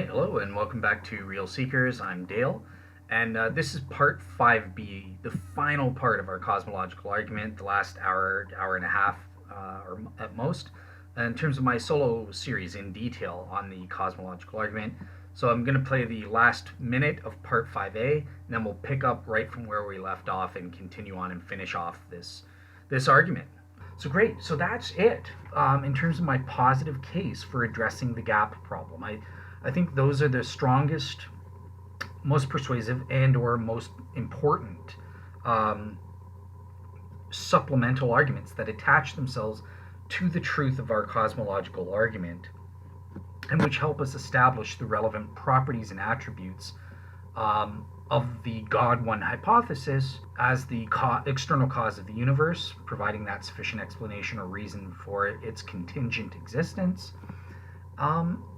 hello and welcome back to Real Seekers. I'm Dale, and this is part 5B, the final part of our cosmological argument, the last hour, hour and a half, or at most, in terms of my solo series in detail on the cosmological argument. So I'm going to play the last minute of part 5A, and then we'll pick up right from where we left off and continue on and finish off this argument. So great, so that's it in terms of my positive case for addressing the gap problem. I think those are the strongest, most persuasive, and or most important supplemental arguments that attach themselves to the truth of our cosmological argument and which help us establish the relevant properties and attributes of the God One hypothesis as the external cause of the universe, providing that sufficient explanation or reason for its contingent existence.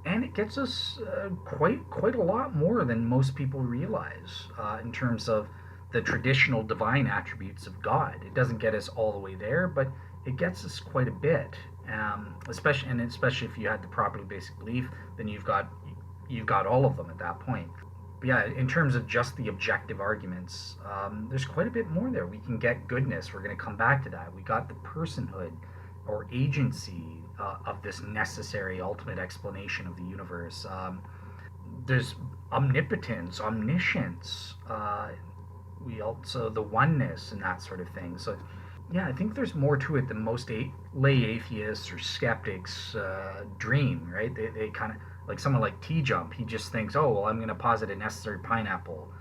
And it gets us quite a lot more than most people realize in terms of the traditional divine attributes of God. It doesn't get us all the way there, but it gets us quite a bit. Especially if you had the properly basic belief, then you've got all of them at that point. But yeah, in terms of just the objective arguments, there's quite a bit more there. We can get goodness. We're going to come back to that. We got the personhood or agency of this necessary ultimate explanation of the universe. There's omnipotence, omniscience. We also the oneness and that sort of thing. So yeah, I think there's more to it than most lay atheists or skeptics dream, right? They kind of, like someone like T-Jump, he just thinks, oh, well, I'm going to posit a necessary pineapple.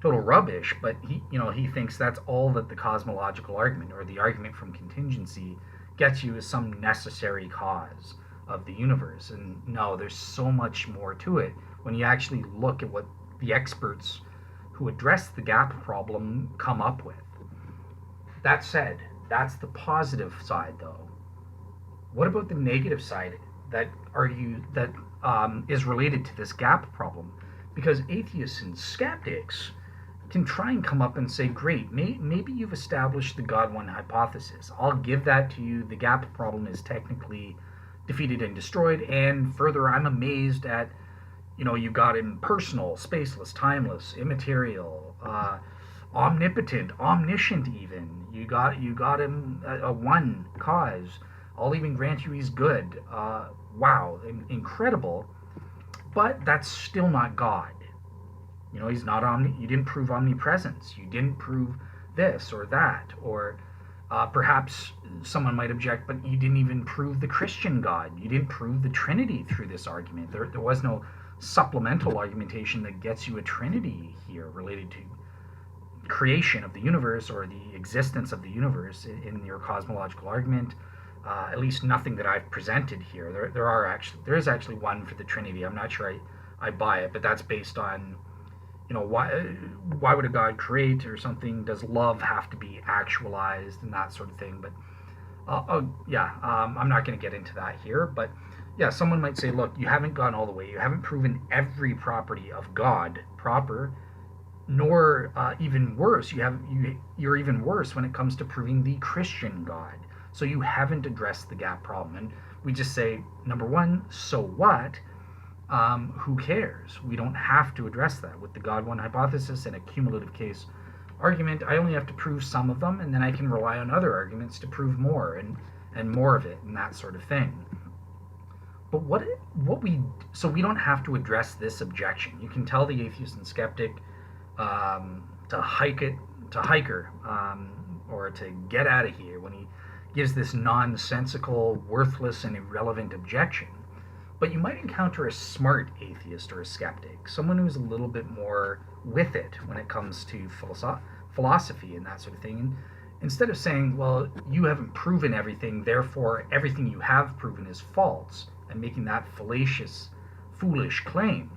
Total rubbish, but he thinks that's all that the cosmological argument or the argument from contingency gets you as some necessary cause of the universe. And no, there's so much more to it when you actually look at what the experts who address the gap problem come up with. That said, that's the positive side, though. What about the negative side that is related to this gap problem? Because atheists and skeptics can try and come up and say, great, maybe you've established the God One hypothesis. I'll give that to you. The gap problem is technically defeated and destroyed. And further, I'm amazed at, you got impersonal, spaceless, timeless, immaterial, omnipotent, omniscient even. You got him a one cause. I'll even grant you he's good. Wow, incredible. But that's still not God. He's not you didn't prove omnipresence. You didn't prove this or that. Or perhaps someone might object, but you didn't even prove the Christian God. You didn't prove the Trinity through this argument. There was no supplemental argumentation that gets you a Trinity here related to creation of the universe or the existence of the universe in your cosmological argument. At least nothing that I've presented here. There is actually one for the Trinity. I'm not sure I buy it, but that's based on why would a God create or something? Does love have to be actualized and that sort of thing? But I'm not going to get into that here. But yeah, someone might say, look, you haven't gone all the way. You haven't proven every property of God proper, nor even worse. You're even worse when it comes to proving the Christian God. So you haven't addressed the gap problem. And we just say, number one, so what? Who cares? We don't have to address that. With the God One hypothesis and a cumulative case argument, I only have to prove some of them, and then I can rely on other arguments to prove more and more of it and that sort of thing. But so we don't have to address this objection. You can tell the atheist and skeptic to hiker, or to get out of here when he gives this nonsensical, worthless, and irrelevant objection. But you might encounter a smart atheist or a skeptic, someone who's a little bit more with it when it comes to philosophy and that sort of thing. And instead of saying, well, you haven't proven everything, therefore everything you have proven is false, and making that fallacious, foolish claim,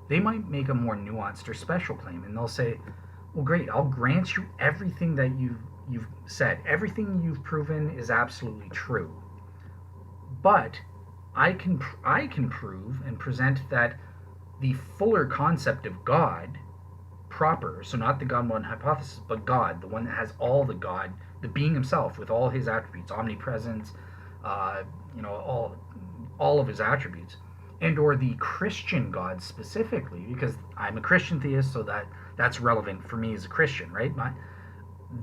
they might make a more nuanced or special claim. And they'll say, well, great, I'll grant you everything that you've said. Everything you've proven is absolutely true. But I can prove and present that the fuller concept of God proper, so not the God One hypothesis, but God, the one that has all the God, the being himself with all his attributes, omnipresence, all of his attributes, and or the Christian God specifically, because I'm a Christian theist, so that's relevant for me as a Christian, right?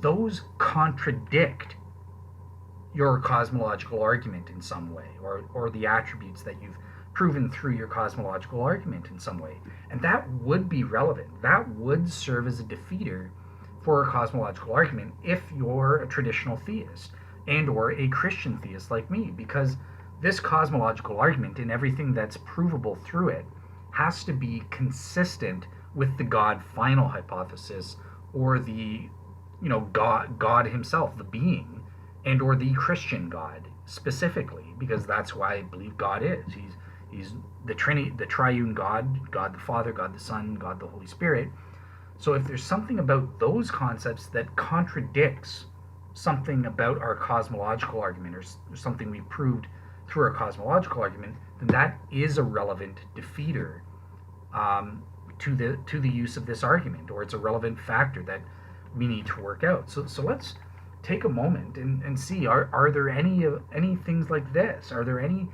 Those contradict your cosmological argument in some way, or the attributes that you've proven through your cosmological argument in some way. And that would be relevant. That would serve as a defeater for a cosmological argument if you're a traditional theist and or a Christian theist like me, because this cosmological argument and everything that's provable through it has to be consistent with the God final hypothesis, or the God himself, the being, and or the Christian God specifically, because that's why I believe God is. He's the Trinity, the triune God, God the Father, God the Son, God the Holy Spirit. So if there's something about those concepts that contradicts something about our cosmological argument, or something we proved through our cosmological argument, then that is a relevant defeater to the use of this argument, or it's a relevant factor that we need to work out. So let's take a moment and see, are there any things like this? Are there any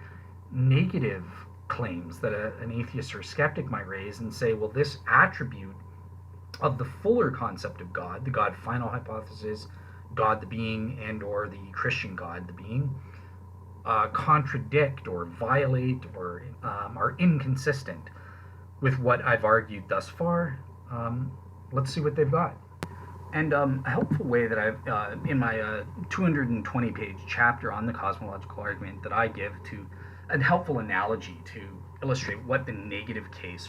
negative claims that an atheist or a skeptic might raise and say, well, this attribute of the fuller concept of God, the God final hypothesis, God the being, and or the Christian God the being, contradict or violate or are inconsistent with what I've argued thus far? Let's see what they've got. And a helpful way that I've, in my 220-page chapter on the cosmological argument, that I give to a helpful analogy to illustrate what the negative case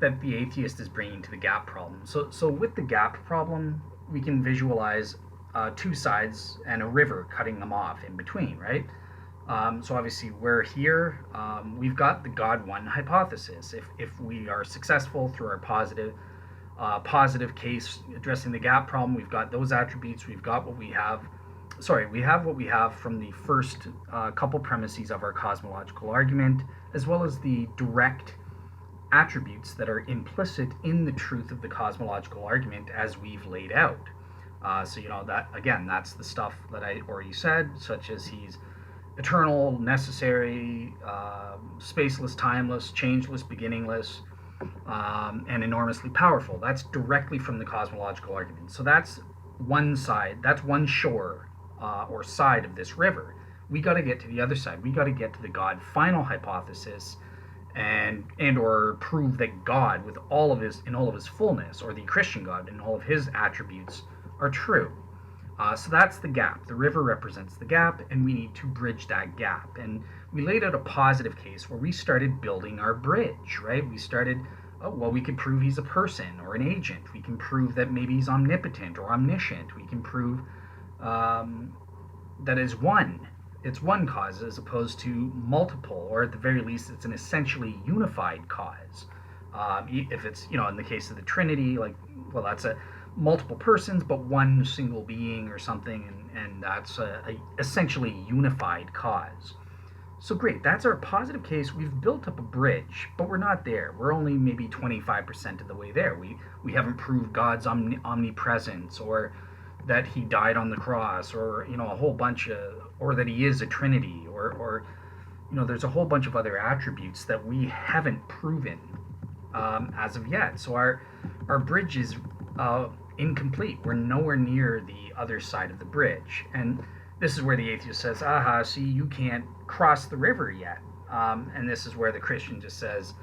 that the atheist is bringing to the gap problem. So with the gap problem, we can visualize two sides and a river cutting them off in between, right? So obviously we're here, we've got the God one hypothesis. If we are successful through our positive case addressing the gap problem, we've got those attributes, we've got what we have. We have what we have from the first couple premises of our cosmological argument, as well as the direct attributes that are implicit in the truth of the cosmological argument as we've laid out. So that, again, that's the stuff that I already said, such as he's eternal, necessary, spaceless, timeless, changeless, beginningless, and enormously powerful. That's directly from the cosmological argument. So that's one side, that's one shore or side of this river. We got to get to the other side. We got to get to the God final hypothesis, and or prove that God, with all of his fullness, or the Christian God in all of his attributes, are true. So that's the gap. The river represents the gap, and we need to bridge that gap. And we laid out a positive case where we started building our bridge, right? We started, we could prove he's a person or an agent. We can prove that maybe he's omnipotent or omniscient. We can prove that it's one cause as opposed to multiple, or at the very least, it's an essentially unified cause. If it's, in the case of the Trinity, that's multiple persons, but one single being or something, and that's a essentially unified cause. So great, that's our positive case. We've built up a bridge, but we're not there. We're only maybe 25% of the way there. We haven't proved God's omnipresence, or that he died on the cross, or a whole bunch of, or that he is a Trinity, or there's a whole bunch of other attributes that we haven't proven as of yet. So our bridge is incomplete. We're nowhere near the other side of the bridge. And this is where the atheist says, aha, see, you can't cross the river yet. And this is where the Christian just says,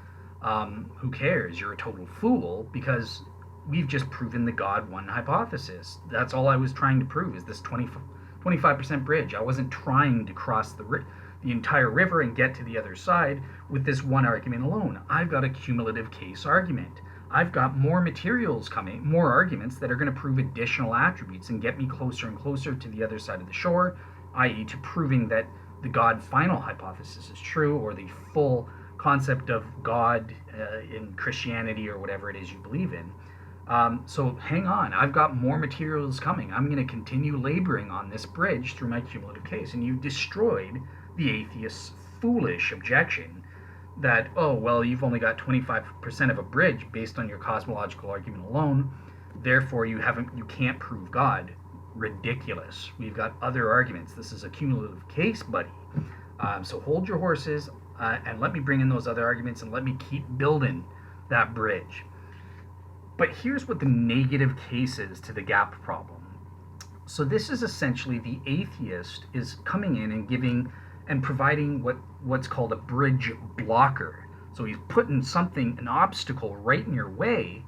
who cares? You're a total fool, because we've just proven the God one hypothesis. That's all I was trying to prove, is this 25% bridge. I wasn't trying to cross the entire river and get to the other side with this one argument alone. I've got a cumulative case argument. I've got more materials coming, more arguments that are going to prove additional attributes and get me closer and closer to the other side of the shore, i.e. to proving that the God final hypothesis is true, or the full concept of God in Christianity, or whatever it is you believe in. So hang on, I've got more materials coming. I'm going to continue laboring on this bridge through my cumulative case. And you destroyed the atheist's foolish objection that, you've only got 25% of a bridge based on your cosmological argument alone, therefore you can't prove God. Ridiculous. We've got other arguments. This is a cumulative case, buddy. So hold your horses. and let me bring in those other arguments and let me keep building that bridge. But here's what the negative case is to the gap problem. So this is essentially the atheist is coming in and giving and providing what's called a bridge blocker. So he's putting something, an obstacle, right in your way,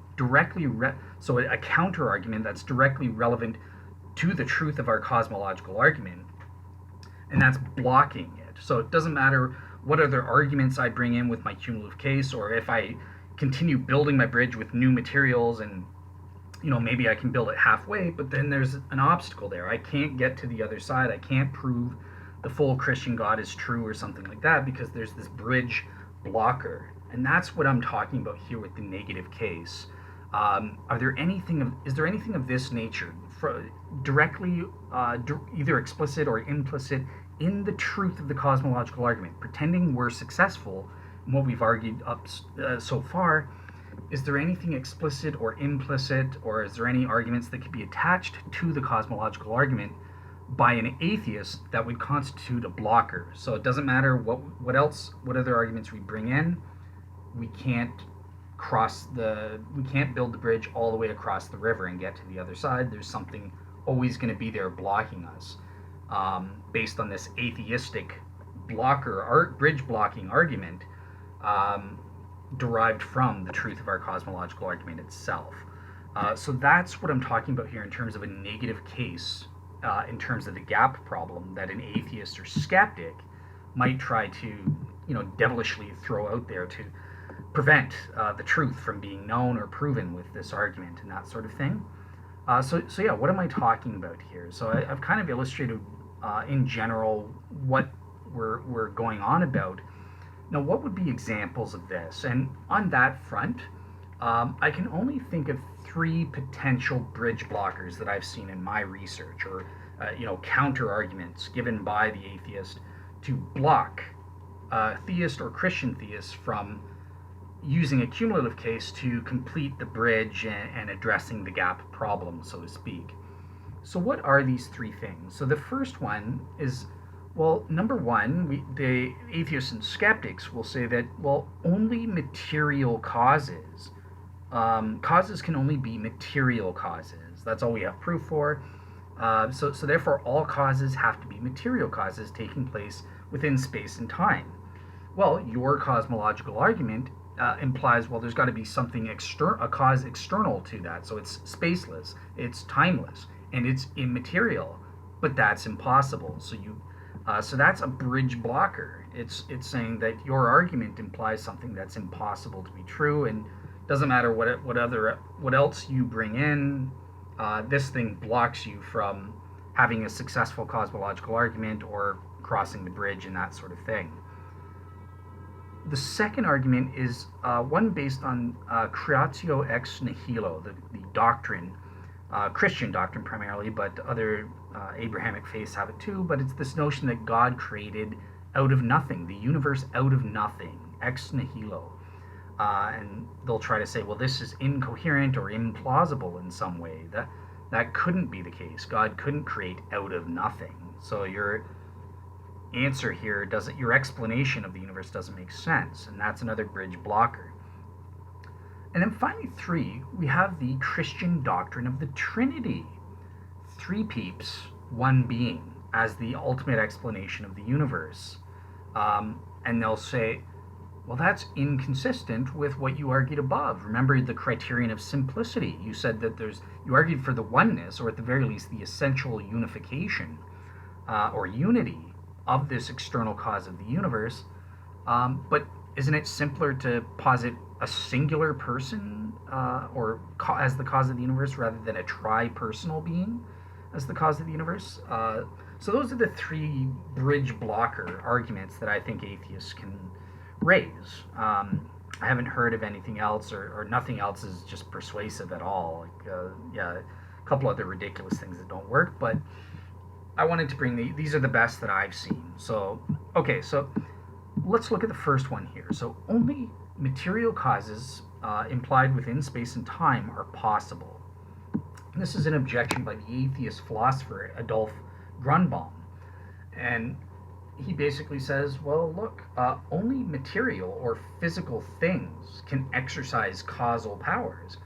so a counter argument that's directly relevant to the truth of our cosmological argument, and that's blocking it. So it doesn't matter what other arguments I bring in with my cumulative case, or if I continue building my bridge with new materials, and maybe I can build it halfway, but then there's an obstacle there. I can't get to the other side. I can't prove the full Christian God is true or something like that, because there's this bridge blocker. And that's what I'm talking about here with the negative case. Is there anything of this nature, directly, either explicit or implicit, in the truth of the cosmological argument, pretending we're successful in what we've argued up so far? Is there anything explicit or implicit, or is there any arguments that could be attached to the cosmological argument by an atheist that would constitute a blocker? So it doesn't matter what other arguments we bring in, we can't build the bridge all the way across the river and get to the other side. There's something always going to be there blocking us, based on this atheistic bridge blocking argument, derived from the truth of our cosmological argument itself. So that's what I'm talking about here in terms of a negative case, in terms of the gap problem that an atheist or skeptic might try to, devilishly throw out there to prevent the truth from being known or proven with this argument and that sort of thing. So yeah, what am I talking about here? So I've kind of illustrated in general what we're going on about. Now, what would be examples of this? And on that front, I can only think of 3 potential bridge blockers that I've seen in my research, or counter arguments given by the atheist to block theist or Christian theists from using a cumulative case to complete the bridge and addressing the gap problem, so to speak. So what are these 3 things? So the first one is, well, number one, the atheists and skeptics will say that, well, only material causes can only be material causes. That's all we have proof for. So therefore, all causes have to be material causes taking place within space and time. Well, your cosmological argument implies, well, there's got to be something a cause external to that. So it's spaceless, it's timeless, and it's immaterial. But that's impossible. So that's a bridge blocker. It's saying that your argument implies something that's impossible to be true, and doesn't matter what else you bring in. This thing blocks you from having a successful cosmological argument or crossing the bridge and that sort of thing. The second argument is one based on creatio ex nihilo, the doctrine, Christian doctrine primarily, but other Abrahamic faiths have it too. But it's this notion that God created out of nothing, the universe out of nothing, ex nihilo. And they'll try to say, well, this is incoherent or implausible in some way. That couldn't be the case. God couldn't create out of nothing. So your answer here your explanation of the universe doesn't make sense, and that's another bridge blocker. And then finally, 3, we have the Christian doctrine of the Trinity. 3 peeps, 1 being, as the ultimate explanation of the universe. And they'll say, well, that's inconsistent with what you argued above. Remember the criterion of simplicity. You said that you argued for the oneness, or at the very least the essential unification or unity of this external cause of the universe. But isn't it simpler to posit a singular person as the cause of the universe rather than a tri-personal being as the cause of the universe? So those are the 3 bridge blocker arguments that I think atheists can raise. I haven't heard of anything else, or nothing else is just persuasive at all. A couple other ridiculous things that don't work, but I wanted to bring these are the best that I've seen. So, okay, so let's look at the first one here. So only material causes implied within space and time are possible. And this is an objection by the atheist philosopher Adolf Grunbaum. And he basically says, well, look, only material or physical things can exercise causal powers.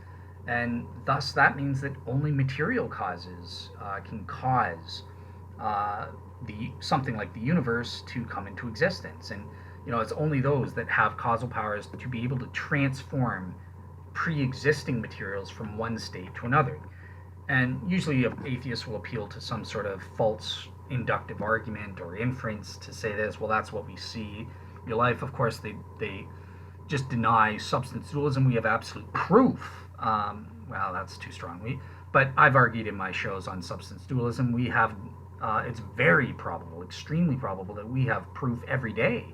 And thus, that means that only material causes can cause uh, the something like the universe to come into existence. And it's only those that have causal powers to be able to transform pre-existing materials from one state to another. And usually, atheists will appeal to some sort of false inductive argument or inference to say this. Well, that's what we see in your life. Of course, they just deny substance dualism. We have absolute proof. Well, that's too strong. But I've argued in my shows on substance dualism. We have. It's very probable, extremely probable, that we have proof every day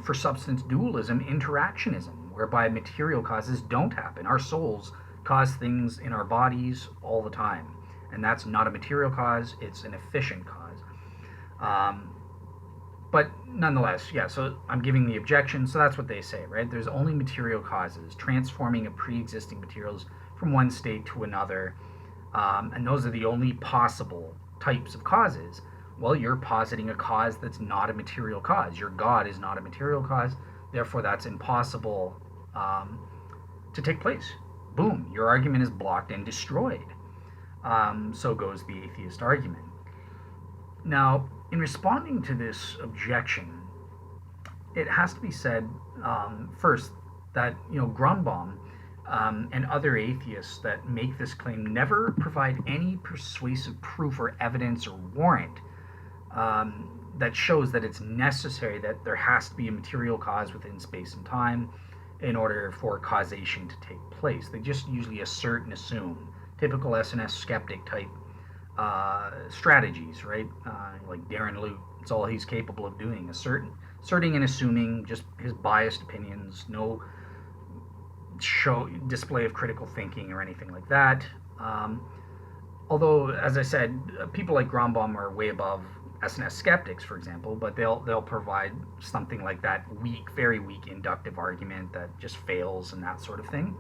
for substance dualism, interactionism, whereby material causes don't happen. Our souls cause things in our bodies all the time, and that's not a material cause, it's an efficient cause. But nonetheless, yeah, so I'm giving the objection, so that's what they say, right? There's only material causes, transforming of pre-existing materials from one state to another, and those are the only possible types of causes. Well, you're positing a cause that's not a material cause. Your God is not a material cause, therefore that's impossible to take place. Boom, your argument is blocked and destroyed. So goes the atheist argument. Now, in responding to this objection, it has to be said first that Grunbaum and other atheists that make this claim never provide any persuasive proof or evidence or warrant that shows that it's necessary that there has to be a material cause within space and time in order for causation to take place. They just usually assert and assume. Typical S&S skeptic type strategies, right? Like Darren Lute, it's all he's capable of doing, asserting and assuming just his biased opinions, no display of critical thinking or anything like that. Although, as I said, people like Grunbaum are way above S&S skeptics, for example, but they'll provide something like that weak, very weak inductive argument that just fails and that sort of thing.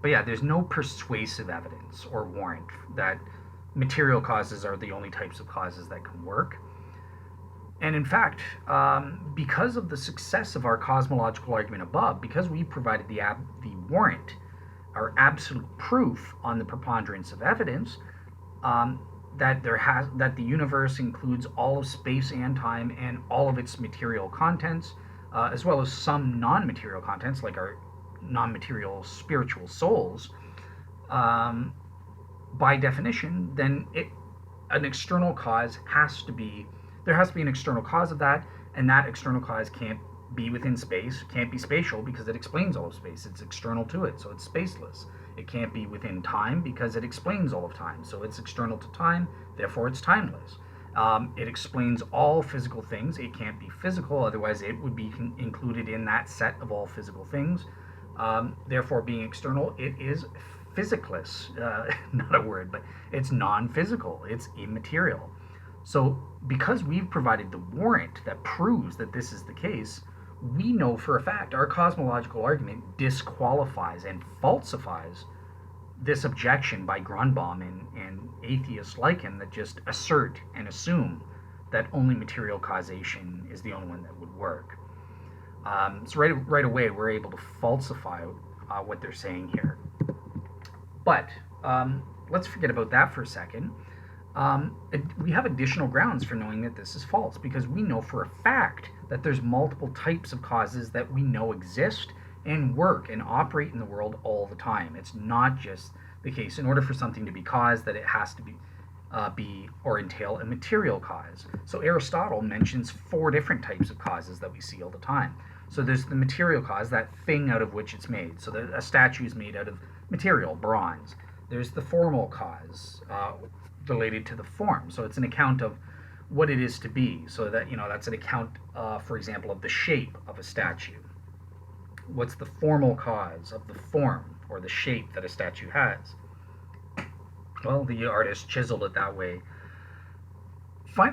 But yeah, there's no persuasive evidence or warrant that material causes are the only types of causes that can work. And in fact, because of the success of our cosmological argument above, because we provided the warrant, our absolute proof on the preponderance of evidence, that the universe includes all of space and time and all of its material contents, as well as some non-material contents like our non-material spiritual souls. By definition, then an external cause there has to be an external cause of that, and that external cause can't be within space, can't be spatial because it explains all of space. It's external to it, so it's spaceless. It can't be within time because it explains all of time, so it's external to time, therefore it's timeless. It explains all physical things. It can't be physical, otherwise it would be included in that set of all physical things. Therefore, being external, it is physicless. Not a word, but it's non-physical. It's immaterial. So because we've provided the warrant that proves that this is the case, we know for a fact our cosmological argument disqualifies and falsifies this objection by Grunbaum and atheists like him that just assert and assume that only material causation is the only one that would work. So right away we're able to falsify what they're saying here. But let's forget about that for a second. We have additional grounds for knowing that this is false, because we know for a fact that there's multiple types of causes that we know exist and work and operate in the world all the time. It's not just the case in order for something to be caused that it has to be or entail a material cause. So Aristotle mentions 4 different types of causes that we see all the time. So there's the material cause, that thing out of which it's made. So a statue is made out of material, bronze. There's the formal cause, related to the form. So it's an account of what it is to be. So that, that's an account, for example, of the shape of a statue. What's the formal cause of the form or the shape that a statue has? Well, the artist chiseled it that way.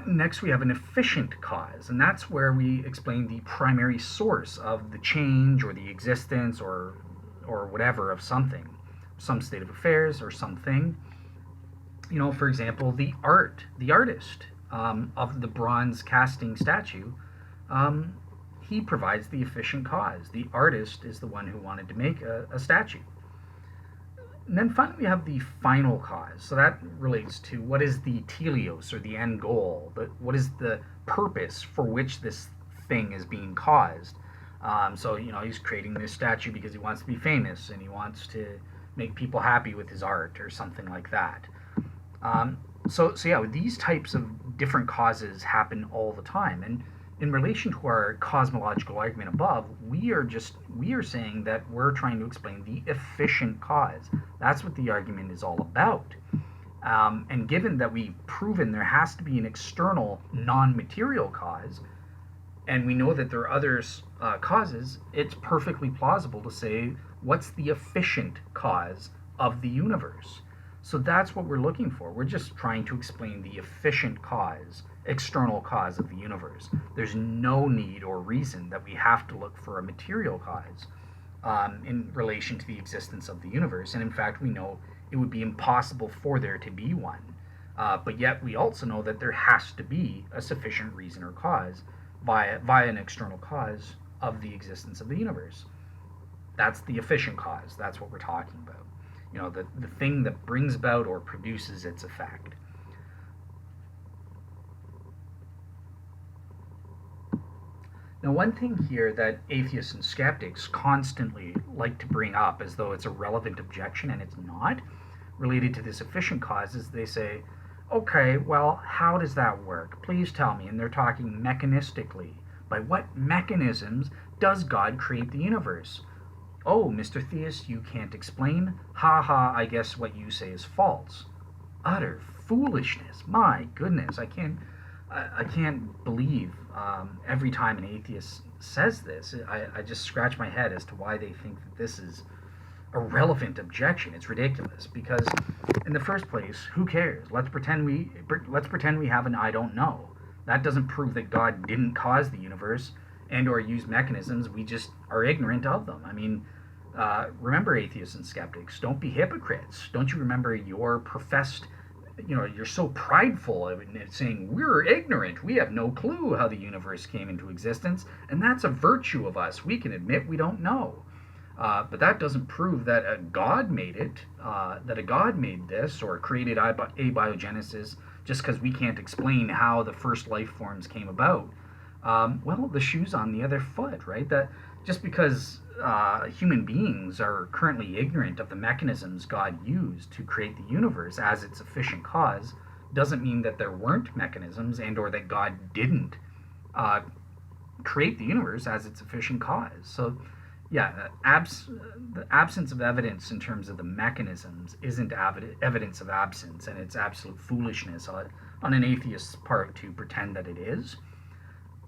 Next, we have an efficient cause, and that's where we explain the primary source of the change or the existence or whatever of something, some state of affairs or something. For example, the artist. of the bronze casting statue, um, he provides the efficient cause. The artist is the one who wanted to make a statue. And then finally, we have the final cause. So that relates to what is the teleos, or the end goal. What is the purpose for which this thing is being caused? So, he's creating this statue because he wants to be famous and he wants to make people happy with his art or something like that. So yeah, these types of different causes happen all the time. And in relation to our cosmological argument above, we are saying that we're trying to explain the efficient cause. That's what the argument is all about. And given that we've proven there has to be an external non-material cause, and we know that there are other causes, it's perfectly plausible to say, what's the efficient cause of the universe? So that's what we're looking for. We're just trying to explain the efficient cause, external cause of the universe. There's no need or reason that we have to look for a material cause in relation to the existence of the universe. And in fact, we know it would be impossible for there to be one. But yet we also know that there has to be a sufficient reason or cause via an external cause of the existence of the universe. That's the efficient cause. That's what we're talking about. The thing that brings about or produces its effect. Now, one thing here that atheists and skeptics constantly like to bring up as though it's a relevant objection, and it's not, related to this efficient cause, is they say, okay, well, how does that work? Please tell me. And they're talking mechanistically. By what mechanisms does God create the universe? Oh, Mr. Theist, you can't explain? Ha ha, I guess what you say is false. Utter foolishness. My goodness, I can't believe every time an atheist says this. I just scratch my head as to why they think that this is a relevant objection. It's ridiculous because, in the first place, who cares? Let's pretend we have an I don't know. That doesn't prove that God didn't cause the universe and or use mechanisms. We just are ignorant of them. I mean, remember, atheists and skeptics, don't be hypocrites. Don't you remember your professed, you're so prideful in saying we're ignorant. We have no clue how the universe came into existence, and that's a virtue of us. We can admit we don't know. But that doesn't prove that a God made it, that a God made this or created abiogenesis just because we can't explain how the first life forms came about. Well, the shoe's on the other foot, right? That just because human beings are currently ignorant of the mechanisms God used to create the universe as its efficient cause doesn't mean that there weren't mechanisms and or that God didn't create the universe as its efficient cause. So yeah, the absence of evidence in terms of the mechanisms isn't evidence of absence, and it's absolute foolishness on an atheist's part to pretend that it is.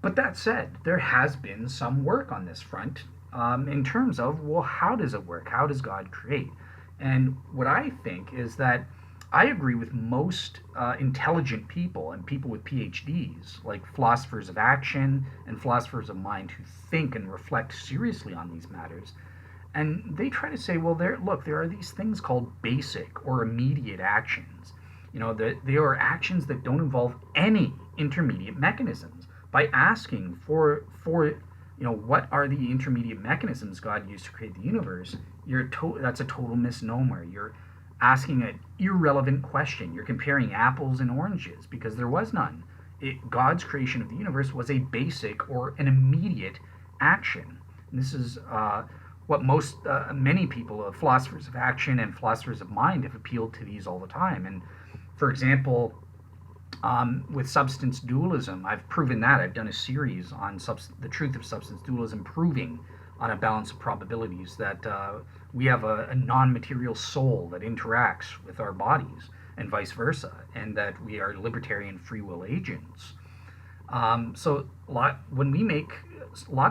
But that said, there has been some work on this front in terms of, well, how does it work? How does God create? And what I think is that I agree with most intelligent people and people with PhDs, like philosophers of action and philosophers of mind who think and reflect seriously on these matters. And they try to say, well, there are these things called basic or immediate actions. They are actions that don't involve any intermediate mechanisms. By asking for what are the intermediate mechanisms God used to create the universe, that's a total misnomer. You're asking an irrelevant question. You're comparing apples and oranges because there was none. God's creation of the universe was a basic or an immediate action. And this is what many people, philosophers of action and philosophers of mind, have appealed to these all the time. And for example, with substance dualism, I've proven that. I've done a series on the truth of substance dualism, proving on a balance of probabilities that we have a non-material soul that interacts with our bodies and vice versa, and that we are libertarian free will agents. So a lot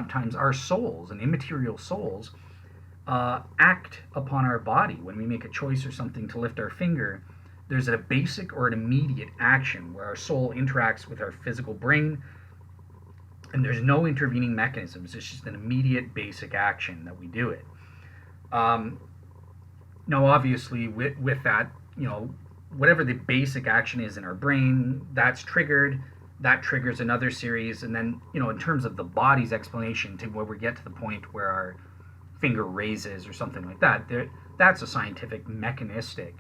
of times our souls and immaterial souls act upon our body. When we make a choice or something to lift our finger, there's a basic or an immediate action where our soul interacts with our physical brain, and there's no intervening mechanisms. It's just an immediate basic action that we do it. Now, obviously, with that, whatever the basic action is in our brain, that's triggered. That triggers another series, and then, in terms of the body's explanation, to where we get to the point where our finger raises or something like that, that's a scientific, mechanistic,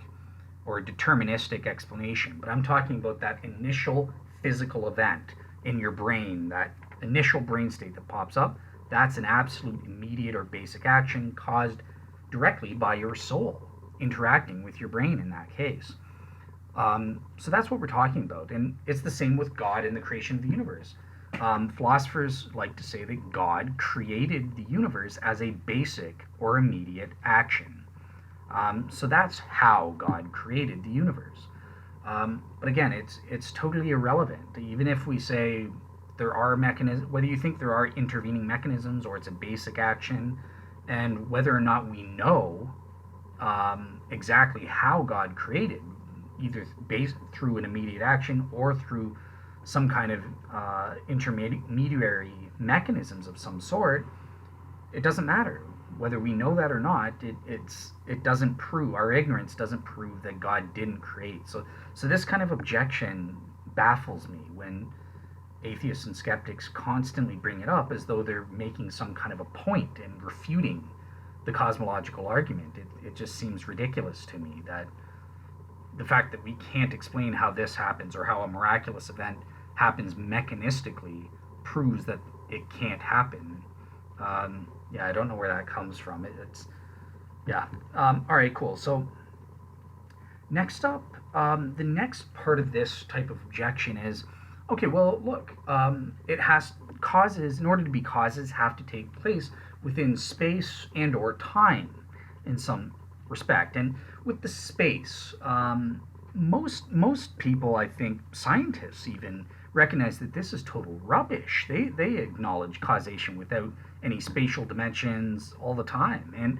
or deterministic explanation. But I'm talking about that initial physical event in your brain, that initial brain state that pops up. That's an absolute immediate or basic action caused directly by your soul interacting with your brain in that case. So that's what we're talking about. And it's the same with God and the creation of the universe. Philosophers like to say that God created the universe as a basic or immediate action. So that's how God created the universe. But again, it's totally irrelevant. Even if we say there are mechanisms, whether you think there are intervening mechanisms or it's a basic action, and whether or not we know exactly how God created, either based through an immediate action or through some kind of intermediary mechanisms of some sort, it doesn't matter. Whether we know that or not, it doesn't prove, our ignorance doesn't prove that God didn't create. So this kind of objection baffles me when atheists and skeptics constantly bring it up as though they're making some kind of a point and refuting the cosmological argument. It just seems ridiculous to me that the fact that we can't explain how this happens or how a miraculous event happens mechanistically proves that it can't happen. I don't know where that comes from. All right, cool. So next up, the next part of this type of objection is, okay, well, look, causes, in order to be causes, have to take place within space and or time in some respect. And with the space, most people, I think, scientists even, recognize that this is total rubbish. They acknowledge causation without any spatial dimensions all the time,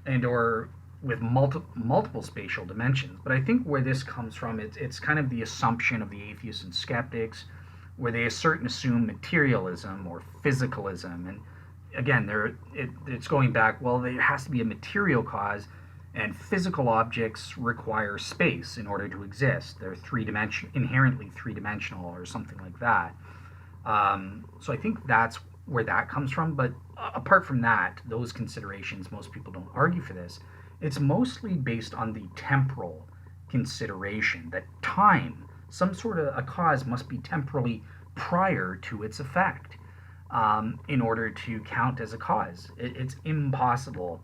and or with multiple spatial dimensions. But I think where this comes from, it's kind of the assumption of the atheists and skeptics, where they assert and assume materialism or physicalism. And again, it's going back, well, there has to be a material cause, and physical objects require space in order to exist. They're inherently three-dimensional or something like that. So I think that's where that comes from. But apart from that, those considerations, most people don't argue for this. It's mostly based on the temporal consideration that time, some sort of a cause, must be temporally prior to its effect in order to count as a cause. It's impossible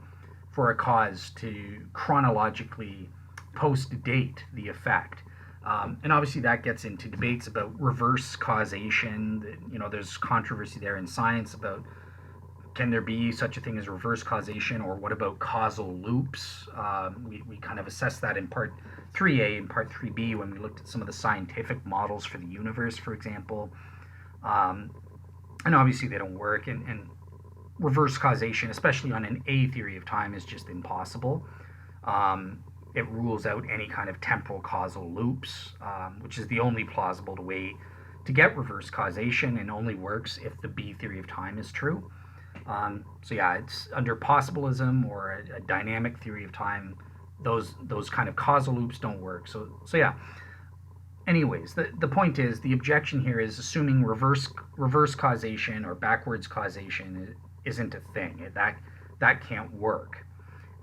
for a cause to chronologically post-date the effect. And obviously that gets into debates about reverse causation. There's controversy there in science about, can there be such a thing as reverse causation, or what about causal loops? We kind of assessed that in part 3A and part 3B when we looked at some of the scientific models for the universe, for example. And obviously they don't work, and reverse causation, especially on an A theory of time, is just impossible. It rules out any kind of temporal causal loops, which is the only plausible way to get reverse causation, and only works if the B theory of time is true. It's under possibilism or a dynamic theory of time, those kind of causal loops don't work. So anyways, the point is, the objection here is assuming reverse causation or backwards causation isn't a thing. That can't work.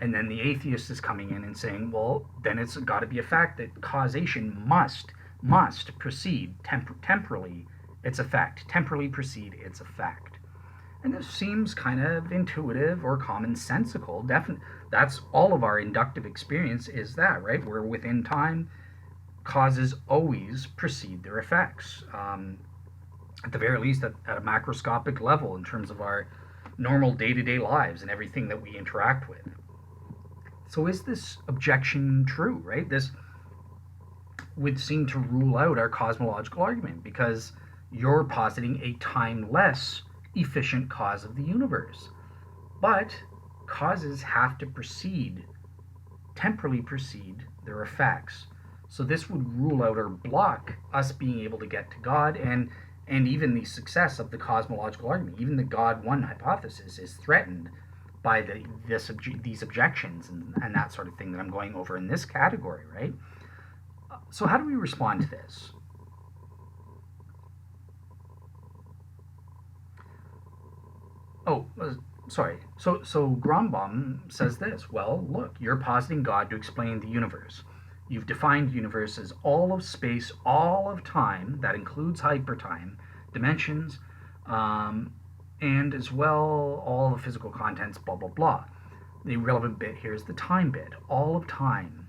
And then the atheist is coming in and saying, well, then it's got to be a fact that causation must precede temporally its effect, temporally precede its effect. And this seems kind of intuitive or commonsensical. That's all of our inductive experience is that, right? We're within time. Causes always precede their effects. At the very least, at a macroscopic level, in terms of our normal day-to-day lives and everything that we interact with. So is this objection true, right? This would seem to rule out our cosmological argument, because you're positing a timeless, efficient cause of the universe. But causes have to temporally precede their effects. So this would rule out or block us being able to get to God, and even the success of the cosmological argument. Even the God one hypothesis is threatened by these objections and that sort of thing that I'm going over in this category, right? So how do we respond to this? Oh, sorry. So Grombaum says this. Well, look, you're positing God to explain the universe. You've defined universe as all of space, all of time, that includes hypertime, dimensions, um, and as well all the physical contents, blah, blah, blah. The relevant bit here is the time bit. All of time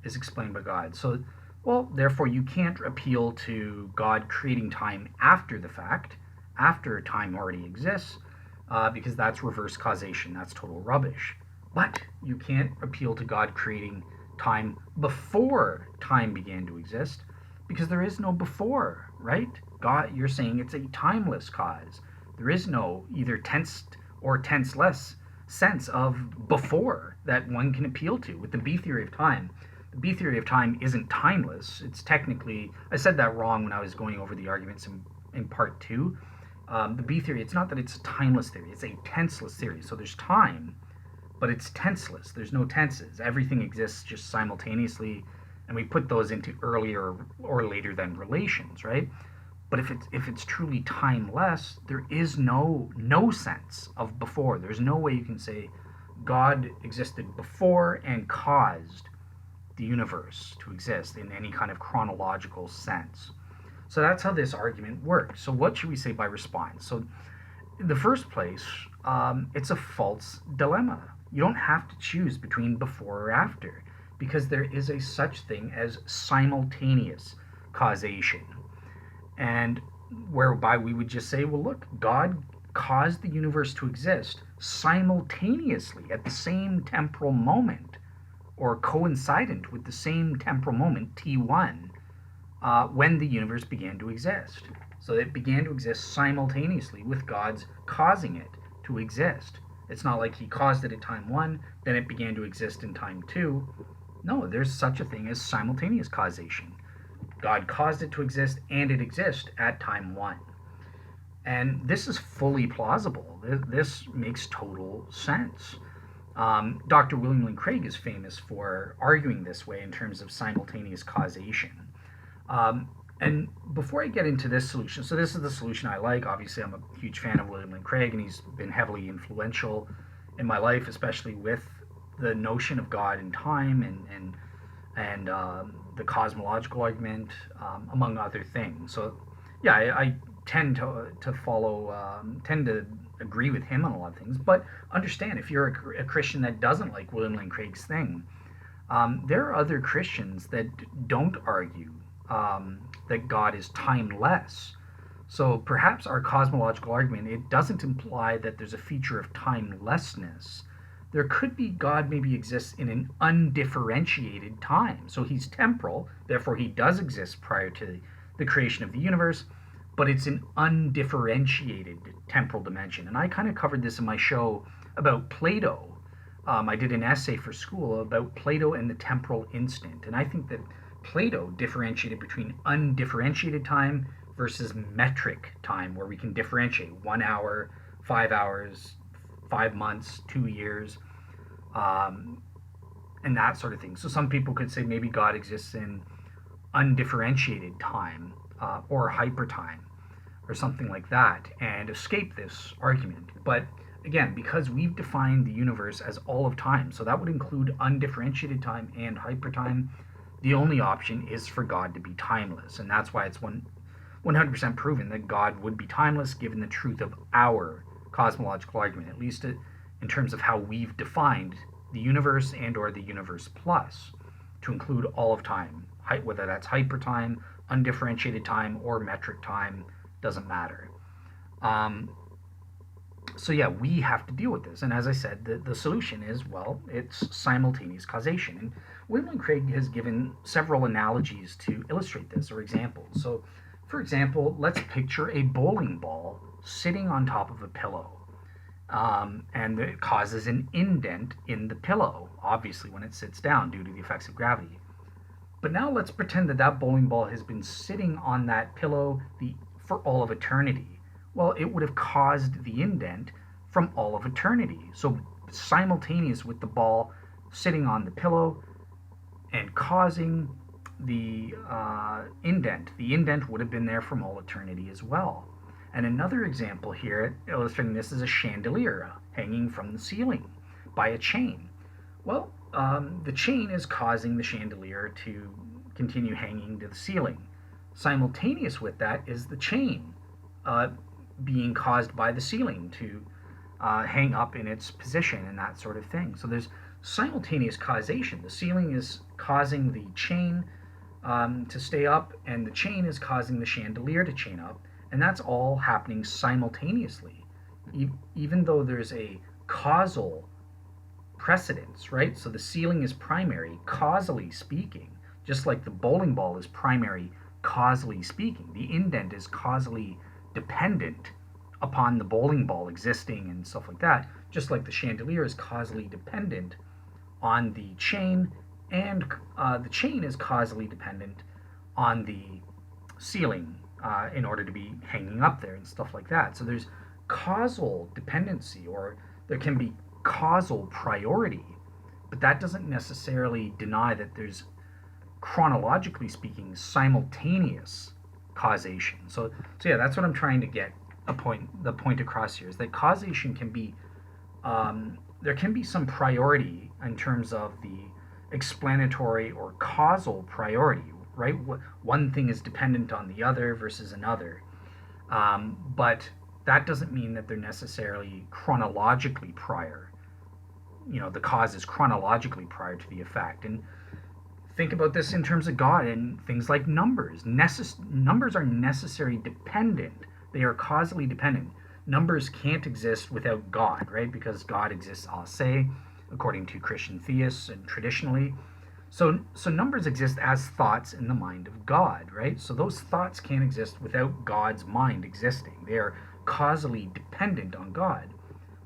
is explained by God. So, well, therefore, you can't appeal to God creating time after the fact, after time already exists, because that's reverse causation. That's total rubbish. But you can't appeal to God creating time before time began to exist, because there is no before, right? God, you're saying it's a timeless cause. There is no either tensed or tenseless sense of before that one can appeal to with the B theory of time. The B theory of time isn't timeless. It's technically, I said that wrong when I was going over the arguments in part two. The B theory, it's not that it's a timeless theory, it's a tenseless theory. So there's time, but it's tenseless. There's no tenses. Everything exists just simultaneously, and we put those into earlier or later than relations, right? But if it's truly timeless, there is no sense of before. There's no way you can say God existed before and caused the universe to exist in any kind of chronological sense. So that's how this argument works. So what should we say by response? So in the first place, it's a false dilemma. You don't have to choose between before or after, because there is a such thing as simultaneous causation. And whereby we would just say, well, look, God caused the universe to exist simultaneously at the same temporal moment, or coincident with the same temporal moment, T1, when the universe began to exist. So it began to exist simultaneously with God's causing it to exist. It's not like he caused it at time 1, then it began to exist in time 2. No, there's such a thing as simultaneous causation. God caused it to exist, and it exists at time 1. And this is fully plausible. This makes total sense. Dr. William Lane Craig is famous for arguing this way in terms of simultaneous causation. And before I get into this solution, so this is the solution I like. Obviously, I'm a huge fan of William Lane Craig, and he's been heavily influential in my life, especially with the notion of God and time and the cosmological argument, among other things. So, yeah, I tend to follow, tend to agree with him on a lot of things. But understand, if you're a Christian that doesn't like William Lane Craig's thing, there are other Christians that don't argue that God is timeless. So perhaps our cosmological argument, it doesn't imply that there's a feature of timelessness. There could be God maybe exists in an undifferentiated time. So he's temporal, therefore he does exist prior to the creation of the universe, but it's an undifferentiated temporal dimension. And I kind of covered this in my show about Plato. I did an essay for school about Plato and the temporal instant. And I think that Plato differentiated between undifferentiated time versus metric time, where we can differentiate 1 hour, 5 hours, 5 months, 2 years, and that sort of thing. So some people could say maybe God exists in undifferentiated time, or hypertime, or something like that, and escape this argument. But again, because we've defined the universe as all of time, so that would include undifferentiated time and hypertime, the only option is for God to be timeless. And that's why it's 100% proven that God would be timeless given the truth of our cosmological argument, at least in terms of how we've defined the universe and or the universe plus to include all of time, whether that's hypertime, undifferentiated time, or metric time, doesn't matter. So yeah, we have to deal with this. And as I said, the solution is, well, it's simultaneous causation. And William Craig has given several analogies to illustrate this, or examples. So, for example, let's picture a bowling ball sitting on top of a pillow. And it causes an indent in the pillow, obviously, when it sits down due to the effects of gravity. But now let's pretend that that bowling ball has been sitting on that pillow for all of eternity. Well, it would have caused the indent from all of eternity. So simultaneous with the ball sitting on the pillow and causing the indent. The indent would have been there from all eternity as well. And another example here illustrating this is a chandelier hanging from the ceiling by a chain. Well, the chain is causing the chandelier to continue hanging to the ceiling. Simultaneous with that is the chain being caused by the ceiling to hang up in its position and that sort of thing. So there's simultaneous causation. The ceiling is causing the chain to stay up, and the chain is causing the chandelier to chain up, and that's all happening simultaneously, even though there's a causal precedence, right? So the ceiling is primary, causally speaking, just like the bowling ball is primary, causally speaking. The indent is causally dependent upon the bowling ball existing and stuff like that, just like the chandelier is causally dependent on the chain, and the chain is causally dependent on the ceiling in order to be hanging up there and stuff like that. So there's causal dependency, or there can be causal priority, but that doesn't necessarily deny that there's, chronologically speaking, simultaneous causation. So yeah, that's what I'm trying to get the point across here, is that causation can be, there can be some priority in terms of the explanatory or causal priority, right? One thing is dependent on the other versus another, but that doesn't mean that they're necessarily chronologically prior. The cause is chronologically prior to the effect. And think about this in terms of God and things like numbers. Numbers are necessary dependent. They are causally dependent. Numbers can't exist without God, right? Because God exists a se, according to Christian theists and traditionally. So numbers exist as thoughts in the mind of God, right? So those thoughts can't exist without God's mind existing. They are causally dependent on God.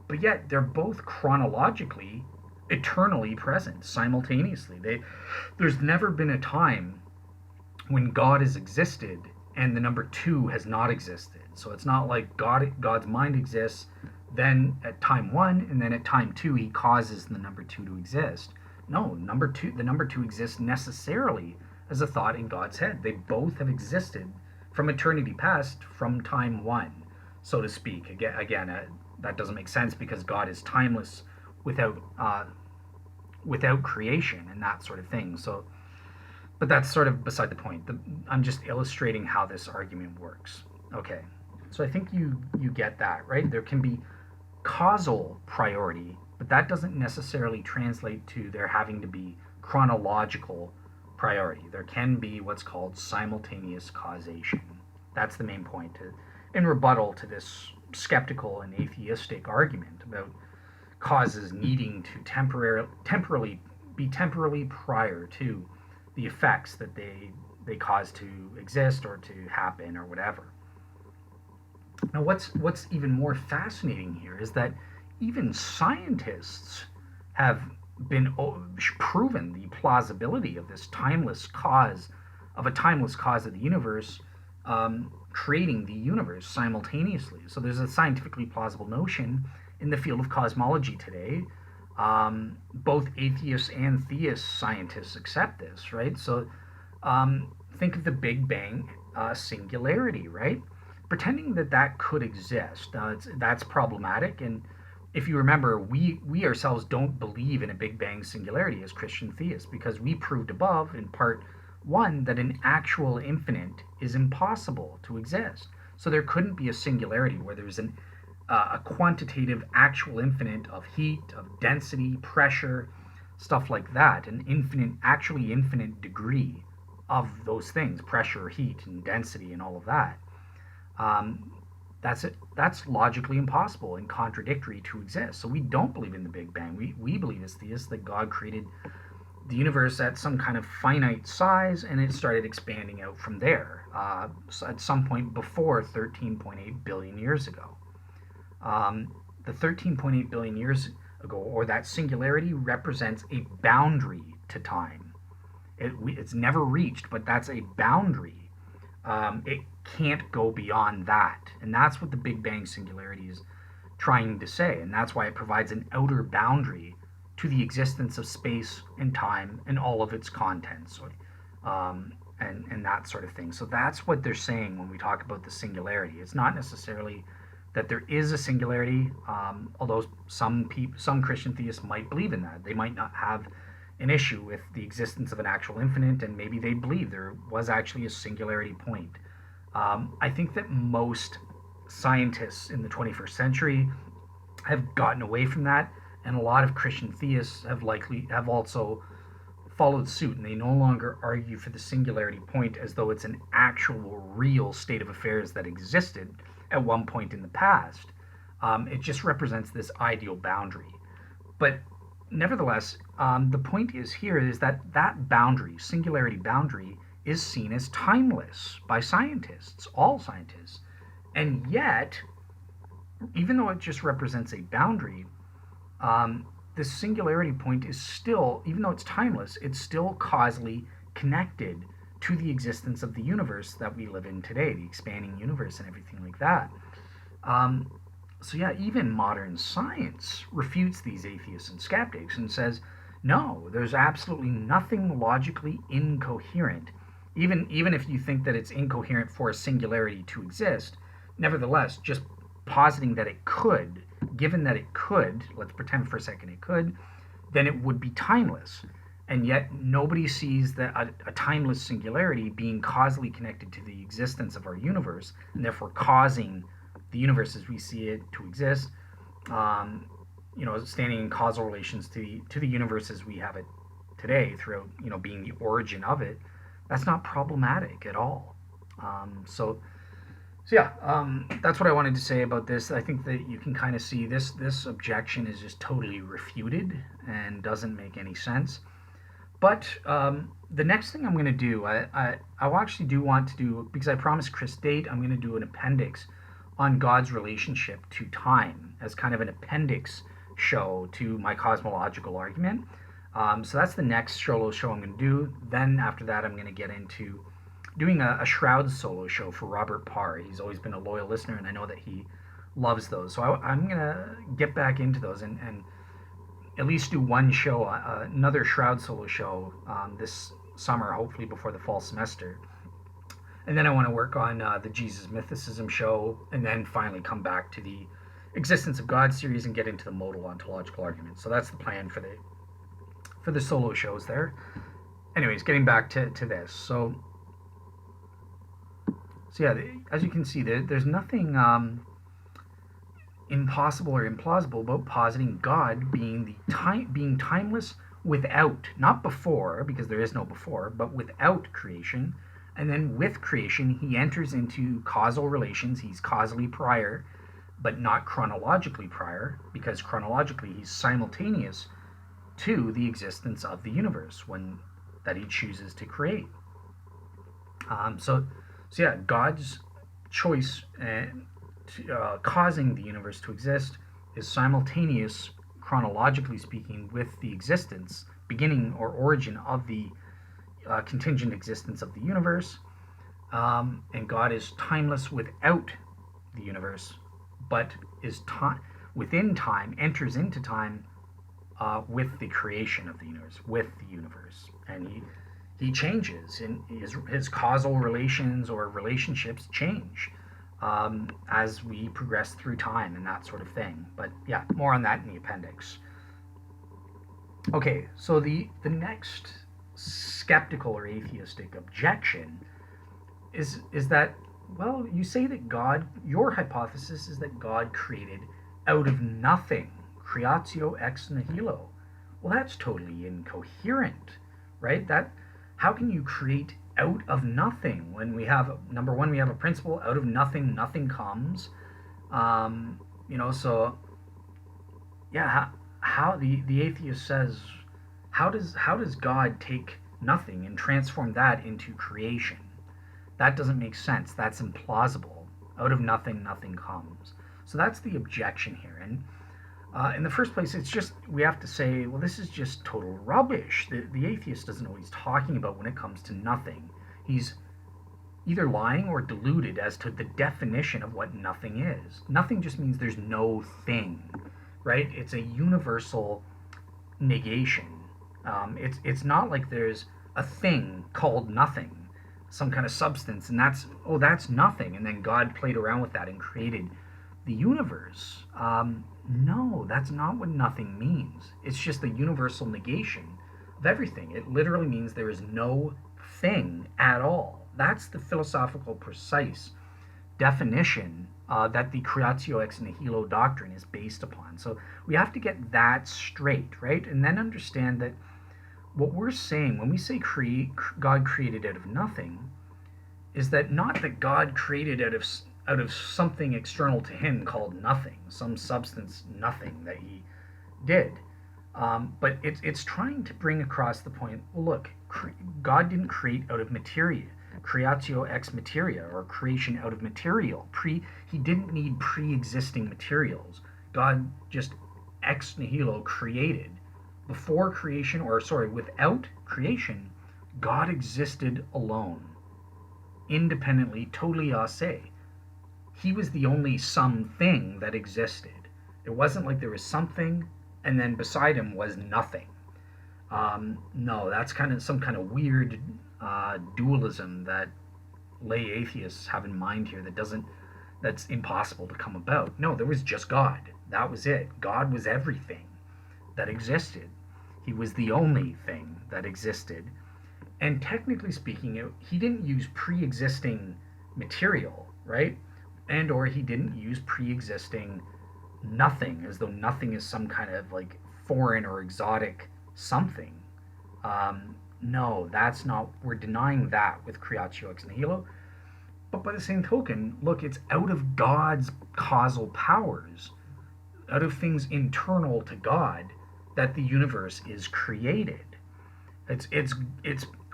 But yet they're both chronologically, eternally present simultaneously. There's never been a time when God has existed and the number two has not existed. So it's not like God's mind exists, then at time one, and then at time two he causes the number two to exist. No, the number two exists necessarily as a thought in God's head. They both have existed from eternity past, from time one, so to speak. Again, that doesn't make sense because God is timeless without creation and that sort of thing. So, but that's sort of beside the point. I'm just illustrating how this argument works. Okay, so I think you get that, right? There can be causal priority, but that doesn't necessarily translate to there having to be chronological priority. There can be what's called simultaneous causation. That's the main point in rebuttal to this skeptical and atheistic argument about causes needing to temporarily prior to the effects that they cause to exist or to happen or whatever. Now, what's even more fascinating here is that even scientists have been proven the plausibility of this timeless cause of the universe creating the universe simultaneously. So there's a scientifically plausible notion in the field of cosmology today. Both atheists and theist scientists accept this, right? So think of the Big Bang singularity, right? Pretending that could exist, that's problematic. And if you remember, we ourselves don't believe in a Big Bang singularity as Christian theists, because we proved above in part one that an actual infinite is impossible to exist. So there couldn't be a singularity where there's a quantitative actual infinite of heat, of density, pressure, stuff like that, an actually infinite degree of those things, pressure, heat, and density, and all of that. That's logically impossible and contradictory to exist. So we don't believe in the Big Bang. We believe as theists that God created the universe at some kind of finite size, and it started expanding out from there at some point before 13.8 billion years ago. The 13.8 billion years ago, or that singularity, represents a boundary to time. It's never reached, but that's a boundary. It can't go beyond that. And that's what the Big Bang singularity is trying to say. And that's why it provides an outer boundary to the existence of space and time and all of its contents. and that sort of thing. So that's what they're saying when we talk about the singularity. It's not necessarily that there is a singularity, although some Christian theists might believe in that. They might not have an issue with the existence of an actual infinite, and maybe they believe there was actually a singularity point. I think that most scientists in the 21st century have gotten away from that, and a lot of Christian theists have also followed suit, and they no longer argue for the singularity point as though it's an actual real state of affairs that existed at one point in the past. It just represents this ideal boundary. But nevertheless, the point is here is that that boundary, singularity boundary, is seen as timeless by scientists, all scientists. And yet, even though it just represents a boundary, the singularity point is still, even though it's timeless, it's still causally connected to the existence of the universe that we live in today, the expanding universe and everything like that. So yeah, even modern science refutes these atheists and skeptics and says, no, there's absolutely nothing logically incoherent. Even if you think that it's incoherent for a singularity to exist, nevertheless, just positing that it could, given that it could, let's pretend for a second it could, then it would be timeless. And yet nobody sees that a timeless singularity being causally connected to the existence of our universe, and therefore causing the universe as we see it to exist, standing in causal relations to the universe as we have it today, throughout, being the origin of it. That's not problematic at all. So yeah, that's what I wanted to say about this. I think that you can kind of see this objection is just totally refuted and doesn't make any sense. But the next thing I'm going to do, I actually do want to do, because I promised Chris Date, I'm going to do an appendix on God's relationship to time as kind of an appendix show to my cosmological argument. So that's the next solo show I'm going to do. Then after that, I'm going to get into doing a Shroud solo show for Robert Parr. He's always been a loyal listener, and I know that he loves those. So I'm going to get back into those and at least do one show, another Shroud solo show this summer, hopefully before the fall semester. And then I want to work on the Jesus Mythicism show, and then finally come back to the Existence of God series and get into the modal ontological argument. So that's the plan for the solo shows there. Anyways, getting back to this. So yeah, as you can see, there's nothing impossible or implausible about positing God being being timeless without, not before, because there is no before, but without creation. And then with creation, he enters into causal relations. He's causally prior, but not chronologically prior, because chronologically he's simultaneous to the existence of the universe that he chooses to create. So yeah, God's choice causing the universe to exist is simultaneous, chronologically speaking, with the existence, beginning or origin of the contingent existence of the universe. And God is timeless without the universe, but is within time, enters into time with the creation of the universe, and he changes, and his causal relations or relationships change as we progress through time and that sort of thing. But yeah, more on that in the appendix. Okay, so the next skeptical or atheistic objection is that, well, you say that God, your hypothesis is that God created out of nothing, creatio ex nihilo. Well, that's totally incoherent, right? How can you create out of nothing when we have, number one, we have a principle, out of nothing comes. So yeah, how the atheist says, how does God take nothing and transform that into creation? That doesn't make sense. That's implausible. Out of nothing comes. So that's the objection here. And in the first place, it's just, we have to say, well, this is just total rubbish. The atheist doesn't know what he's talking about when it comes to nothing. He's either lying or deluded as to the definition of what nothing is. Nothing just means there's no thing, right? It's a universal negation. It's not like there's a thing called nothing, some kind of substance, and that's nothing, and then God played around with that and created the universe. No, that's not what nothing means. It's just the universal negation of everything. It literally means there is no thing at all. That's the philosophical precise definition that the creatio ex nihilo doctrine is based upon. So we have to get that straight, right? And then understand that what we're saying when we say God created out of nothing is that not that God created out of something external to him called nothing, some substance nothing that he did. But it's trying to bring across the point, well, look, God didn't create out of materia, creatio ex materia, or creation out of material. He didn't need pre-existing materials. God just ex nihilo created. Before creation, or sorry, without creation, God existed alone, independently, totally a se. He was the only something that existed. It wasn't like there was something and then beside him was nothing. No, that's kind of some kind of weird dualism that lay atheists have in mind here that's impossible to come about. No, there was just God. That was it. God was everything that existed. He was the only thing that existed. And technically speaking, he didn't use pre-existing material, right? And or he didn't use pre-existing nothing, as though nothing is some kind of like foreign or exotic something. No, that's not, we're denying that with creatio ex nihilo. But by the same token, look, it's out of God's causal powers, out of things internal to God, that the universe is created. It's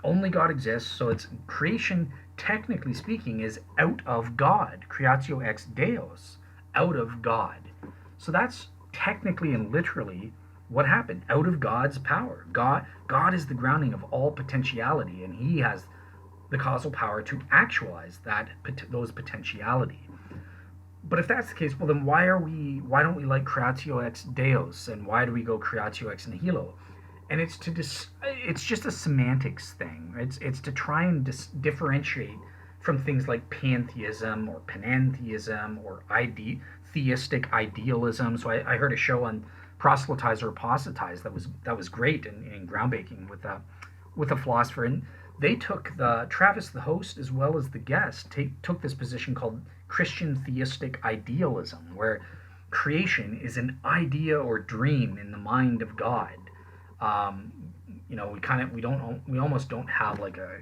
only God exists, so it's creation, technically speaking, is out of God. Creatio ex Deus, out of God. So that's technically and literally what happened, out of God's power. God is the grounding of all potentiality, and he has the causal power to actualize those potentiality. But if that's the case, well then why don't we like creatio ex Deus, and why do we go creatio ex nihilo? And it's just a semantics thing. It's to try and differentiate from things like pantheism or panentheism or theistic idealism. So I heard a show on proselytize or apostatize that was great and groundbreaking with a philosopher, and they took Travis, the host, as well as the guest, took this position called Christian theistic idealism, where creation is an idea or dream in the mind of God. We almost don't have like a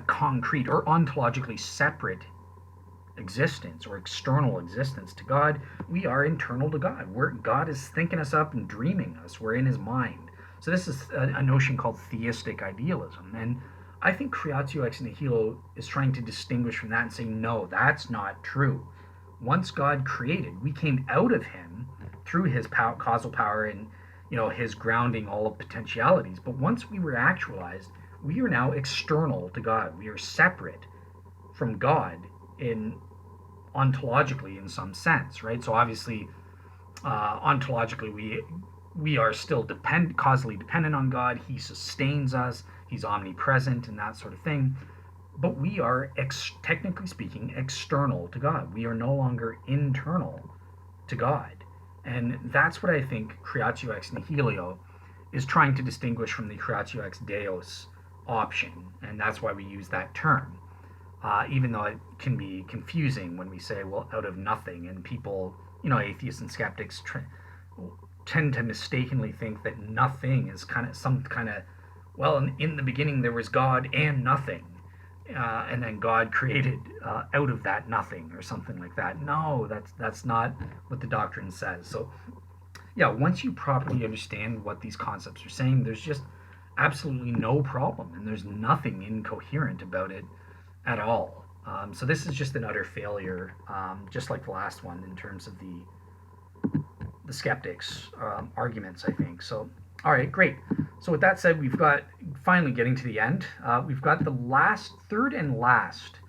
concrete or ontologically separate existence or external existence to God. We are internal to God. God is thinking us up and dreaming us. We're in his mind. So this is a notion called theistic idealism. And I think creatio ex nihilo is trying to distinguish from that and say, no, that's not true. Once God created, we came out of him through his causal power and his grounding all of potentialities. But once we were actualized, we are now external to God. We are separate from God ontologically in some sense, right? So obviously, ontologically, we are still causally dependent on God. He sustains us. He's omnipresent and that sort of thing. But we are, technically speaking, external to God. We are no longer internal to God. And that's what I think creatio ex nihilo is trying to distinguish from the creatio ex Deus option. And that's why we use that term. Even though it can be confusing when we say, well, out of nothing. And people, atheists and skeptics tend to mistakenly think that nothing is well, in the beginning there was God and nothing. And then God created out of that nothing or something like that. No, that's not what the doctrine says. So, yeah, once you properly understand what these concepts are saying, there's just absolutely no problem, and there's nothing incoherent about it at all. So this is just an utter failure, just like the last one in terms of the skeptics' arguments, I think. So, all right, great. So with that said, we've got, finally getting to the end, we've got the third and last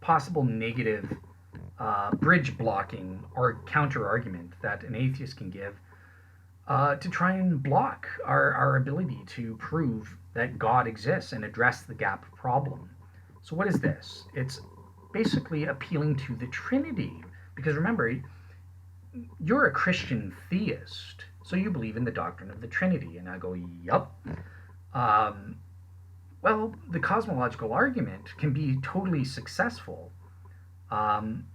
possible negative bridge blocking or counter argument that an atheist can give to try and block our ability to prove that God exists and address the gap problem. So, what is this? It's basically appealing to the Trinity. Because remember, you're a Christian theist, so you believe in the doctrine of the Trinity. And I go, yup. Um, well, the cosmological argument can be totally successful, um,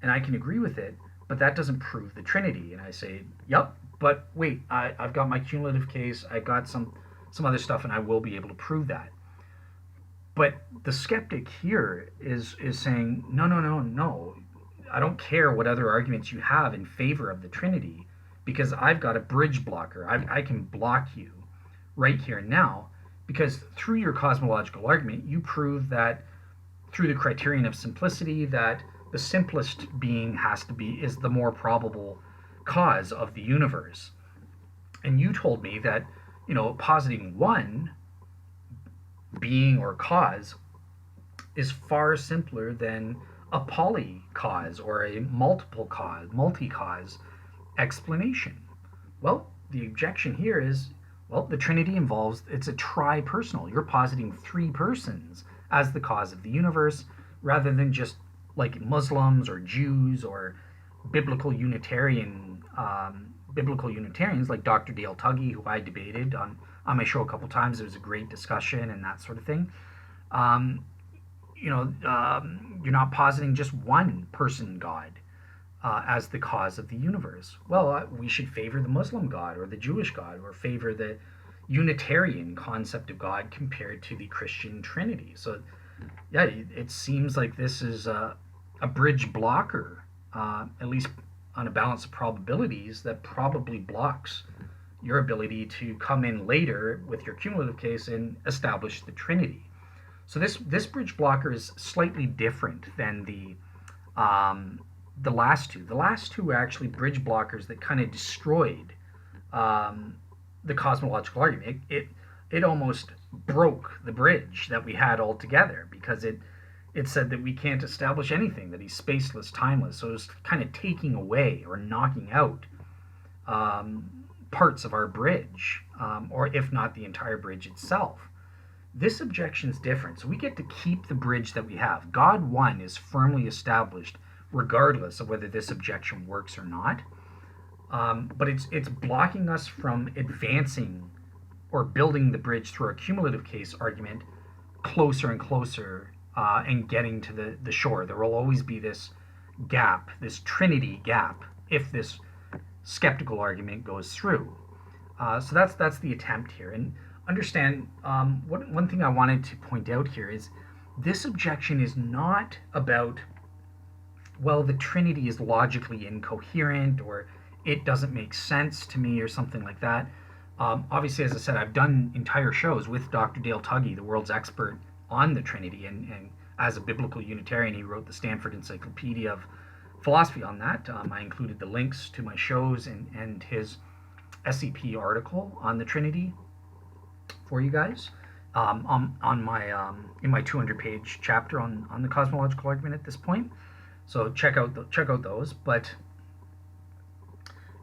and I can agree with it, but that doesn't prove the Trinity. And I say, yep, but wait, I've got my cumulative case, I've got some other stuff, and I will be able to prove that. But the skeptic here is saying, no, no, no, no. I don't care what other arguments you have in favor of the Trinity, because I've got a bridge blocker. I can block you right here and now, because through your cosmological argument, you prove that through the criterion of simplicity, that the simplest being is the more probable cause of the universe. And you told me that, positing one being or cause is far simpler than a poly-cause or a multi-cause explanation. Well, the objection here is, well, the Trinity it's a tri-personal. You're positing three persons as the cause of the universe, rather than just like Muslims or Jews or biblical Unitarians like Dr. Dale Tuggy, who I debated on my show a couple times. It was a great discussion and that sort of thing. You're not positing just one person God as the cause of the universe. Well, we should favor the Muslim God or the Jewish God, or favor the Unitarian concept of God compared to the Christian Trinity. So, yeah, it seems like this is a bridge blocker, at least on a balance of probabilities, that probably blocks your ability to come in later with your cumulative case and establish the Trinity. So this bridge blocker is slightly different than the last two. The last two are actually bridge blockers that kind of destroyed the cosmological argument. It almost broke the bridge that we had altogether, because it said that we can't establish anything, that he's spaceless, timeless. So it was kind of taking away or knocking out parts of our bridge, or if not the entire bridge itself. This objection is different. So we get to keep the bridge that we have. God one is firmly established regardless of whether this objection works or not. But it's blocking us from advancing or building the bridge through our cumulative case argument closer and closer, and getting to the shore. There will always be this gap, this Trinity gap, if this skeptical argument goes through. So that's the attempt here. And understand, one thing I wanted to point out here is this objection is not about, well, the Trinity is logically incoherent, or it doesn't make sense to me, or something like that. Obviously, as I said, I've done entire shows with Dr. Dale Tuggy, the world's expert on the Trinity, and as a biblical Unitarian, he wrote the Stanford Encyclopedia of Philosophy on that. I included the links to my shows and his SCP article on the Trinity for you guys, on my in my 200-page chapter on the cosmological argument at this point. So check out those. But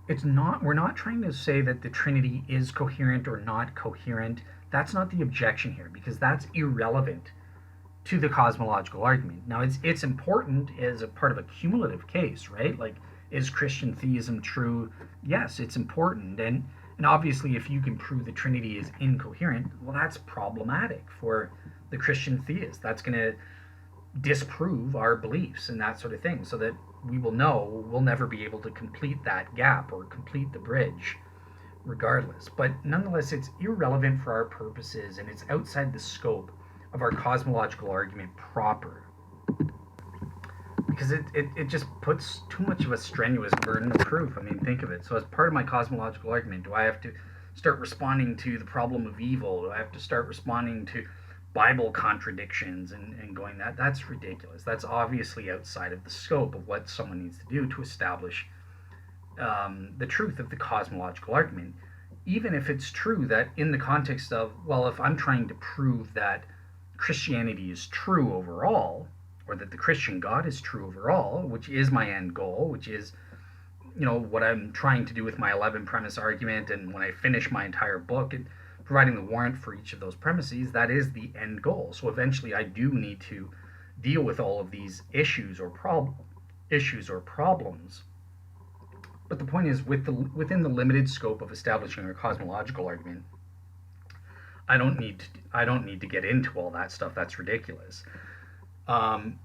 we're not trying to say that the Trinity is coherent or not coherent. That's not the objection here, because that's irrelevant to the cosmological argument. Now, it's important as a part of a cumulative case, right? Like, is Christian theism true? Yes, it's important. And obviously, if you can prove the Trinity is incoherent, well, that's problematic for the Christian theist. That's going to disprove our beliefs and that sort of thing, so that we will know we'll never be able to complete that gap or complete the bridge regardless. But nonetheless, it's irrelevant for our purposes, and it's outside the scope of our cosmological argument proper, because it just puts too much of a strenuous burden of proof. I mean, think of it. So as part of my cosmological argument, do I have to start responding to the problem of evil? Do I have to start responding to Bible contradictions and going that's ridiculous. That's obviously outside of the scope of what someone needs to do to establish the truth of the cosmological argument. Even if it's true that in the context of, well, if I'm trying to prove that Christianity is true overall, or that the Christian God is true overall, which is my end goal, which is what I'm trying to do with my 11 premise argument, and when I finish my entire book, and providing the warrant for each of those premises, that is the end goal. So eventually I do need to deal with all of these issues or problems. But the point is, within the limited scope of establishing a cosmological argument, I don't need to get into all that stuff. That's ridiculous.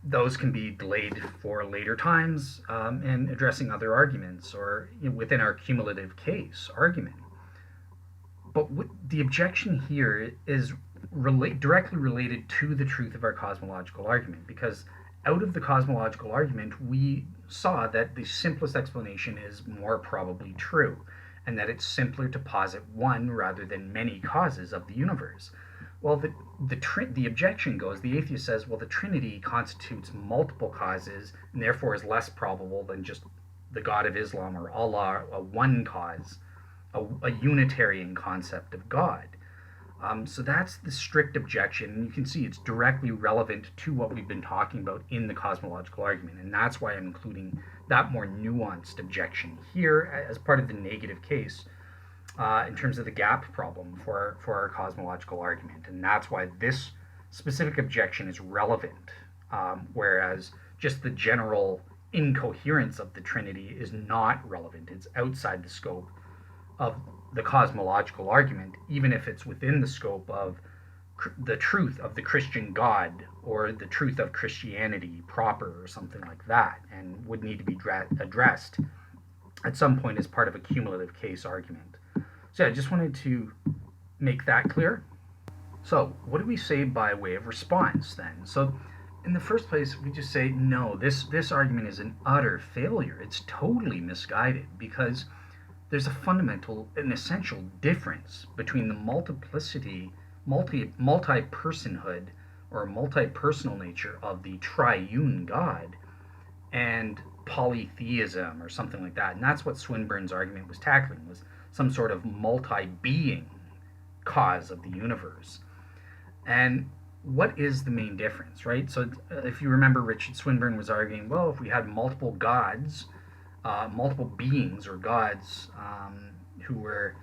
Those can be delayed for later times, and addressing other arguments, or within our cumulative case argument. But the objection here is directly related to the truth of our cosmological argument, because out of the cosmological argument, we saw that the simplest explanation is more probably true, and that it's simpler to posit one rather than many causes of the universe. Well, the objection goes, the atheist says, well, the Trinity constitutes multiple causes, and therefore is less probable than just the God of Islam or Allah, a one cause, a Unitarian concept of God. So that's the strict objection, and you can see it's directly relevant to what we've been talking about in the cosmological argument, and that's why I'm including that more nuanced objection here as part of the negative case, in terms of the gap problem for our cosmological argument. And that's why this specific objection is relevant, whereas just the general incoherence of the Trinity is not relevant. It's outside the scope of the cosmological argument, even if it's within the scope of the truth of the Christian God, or the truth of Christianity proper, or something like that, and would need to be addressed at some point as part of a cumulative case argument. So I just wanted to make that clear. So what do we say by way of response then? So in the first place, we just say, no, this argument is an utter failure. It's totally misguided, because there's a fundamental and essential difference between the multi-personhood or multi-personal nature of the triune God and polytheism or something like that. And that's what Swinburne's argument was tackling, was some sort of multi-being cause of the universe. And what is the main difference, right? So if you remember, Richard Swinburne was arguing, well, if we had multiple gods, multiple beings or gods who were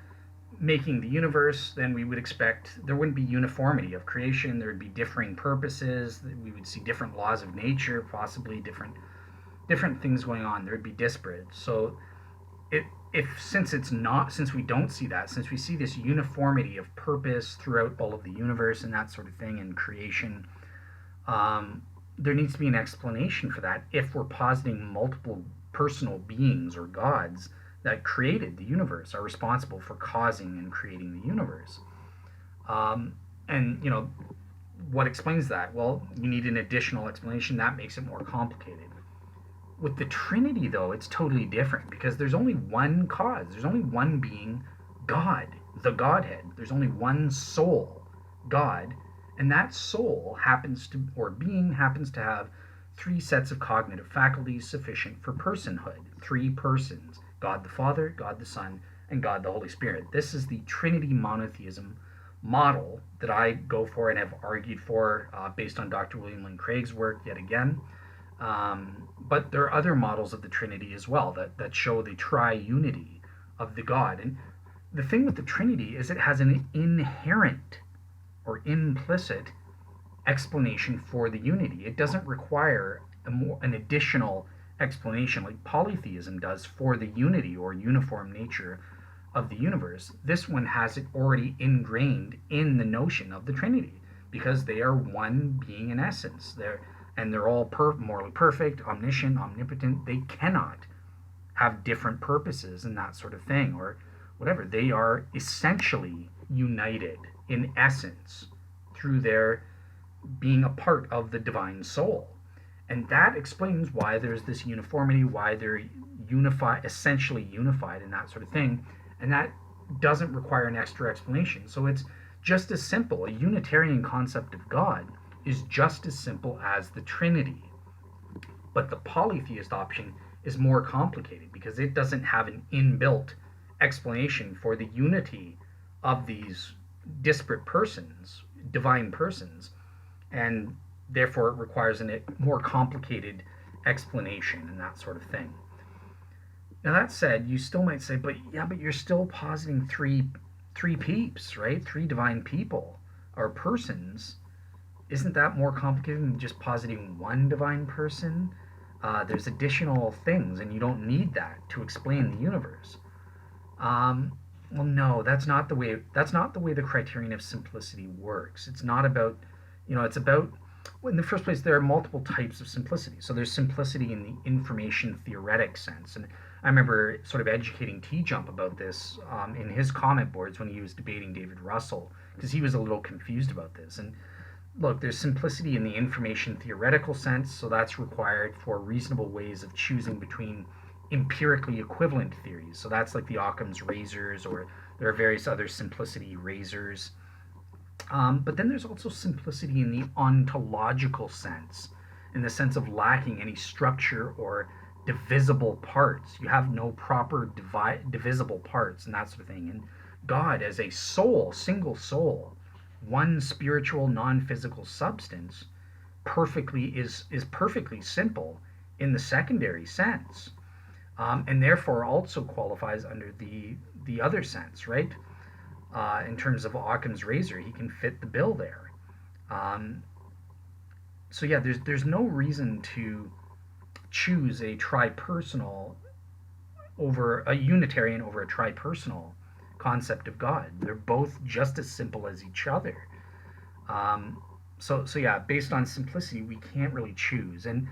making the universe, then we would expect there wouldn't be uniformity of creation. There would be differing purposes. We would see different laws of nature, possibly different things going on. There would be disparate. So since we don't see that, since we see this uniformity of purpose throughout all of the universe and that sort of thing in creation, there needs to be an explanation for that if we're positing multiple personal beings or gods that created the universe, are responsible for causing and creating the universe. And what explains that? Well, you need an additional explanation. That makes it more complicated. With the Trinity, though, it's totally different, because there's only one cause. There's only one being, God, the Godhead. There's only one soul, God, and that soul happens to have three sets of cognitive faculties sufficient for personhood. Three persons: God the Father, God the Son, and God the Holy Spirit. This is the Trinity monotheism model that I go for and have argued for, based on Dr. William Lane Craig's work yet again. But there are other models of the Trinity as well that show the triunity of the God. And the thing with the Trinity is it has an inherent or implicit explanation for the unity. It doesn't require an additional explanation like polytheism does for the unity or uniform nature of the universe. This one has it already ingrained in the notion of the Trinity, because they are one being in essence. They're all morally perfect, omniscient, omnipotent. They cannot have different purposes and that sort of thing, or whatever. They are essentially united in essence through their being a part of the divine soul. And that explains why there's this uniformity, why they're essentially unified and that sort of thing. And that doesn't require an extra explanation. So it's just as simple. A Unitarian concept of God is just as simple as the Trinity. But the polytheist option is more complicated, because it doesn't have an inbuilt explanation for the unity of these disparate persons, divine persons, and therefore it requires a more complicated explanation and that sort of thing. Now that said, you still might say, but yeah, but you're still positing three peeps, right? Three divine people or persons. Isn't that more complicated than just positing one divine person? There's additional things, and you don't need that to explain the universe. Um, well, no, that's not the way. That's not the way the criterion of simplicity works. It's not about, it's about. Well, in the first place, there are multiple types of simplicity. So there's simplicity in the information theoretic sense, and I remember sort of educating T Jump about this in his comment boards when he was debating David Russell, because he was a little confused about this. And look, there's simplicity in the information theoretical sense, so that's required for reasonable ways of choosing between empirically equivalent theories. So that's like the Occam's razors, or there are various other simplicity razors. But then there's also simplicity in the ontological sense, in the sense of lacking any structure or divisible parts. You have no proper divisible parts and that sort of thing. And God, as a soul, single soul, one spiritual, non-physical substance, is perfectly simple in the secondary sense, and therefore also qualifies under the other sense, right? In terms of Occam's razor, he can fit the bill there. Um, so yeah, there's no reason to choose a tripersonal over a Unitarian over a tripersonal concept of God. They're both just as simple as each other. So yeah, based on simplicity, we can't really choose. And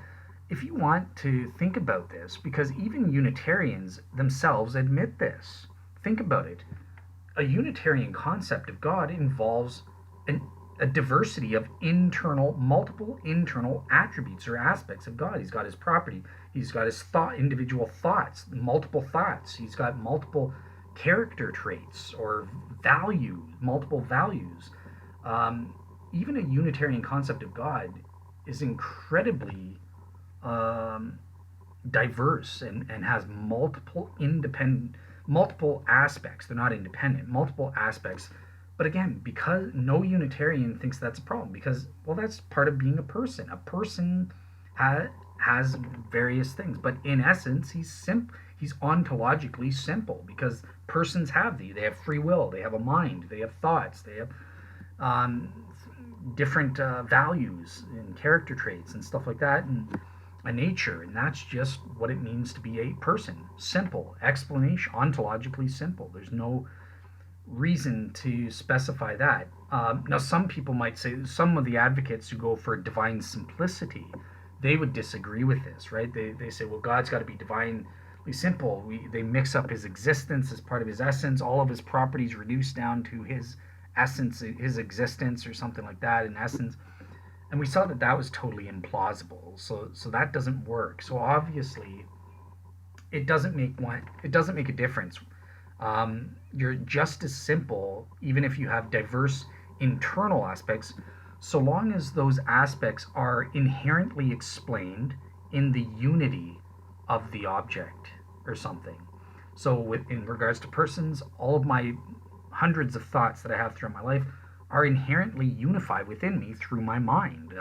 if you want to think about this, because even Unitarians themselves admit this, think about it. A Unitarian concept of God involves an, a diversity of multiple internal attributes or aspects of God. He's got his property, he's got his individual thoughts, multiple thoughts, he's got multiple character traits or multiple values. Even a Unitarian concept of God is incredibly um, diverse and has multiple aspects. They're not independent, multiple aspects. But again, because no Unitarian thinks that's a problem, because, well, that's part of being a person. A person has various things, but in essence, he's ontologically simple, because persons they have free will, they have a mind, they have thoughts, they have um, different values and character traits and stuff like that, and a nature, and that's just what it means to be a person. Simple explanation, ontologically simple. There's no reason to specify that. Now, some people might say, some of the advocates who go for divine simplicity, they would disagree with this, right? They say, well, God's got to be divinely simple. They mix up his existence as part of his essence, all of his properties reduced down to his essence, his existence, or something like that in essence. And we saw that was totally implausible. So that doesn't work. So obviously, it doesn't make a difference. You're just as simple, even if you have diverse internal aspects, so long as those aspects are inherently explained in the unity of the object or something. So, in regards to persons, all of my hundreds of thoughts that I have throughout my life are inherently unified within me through my mind,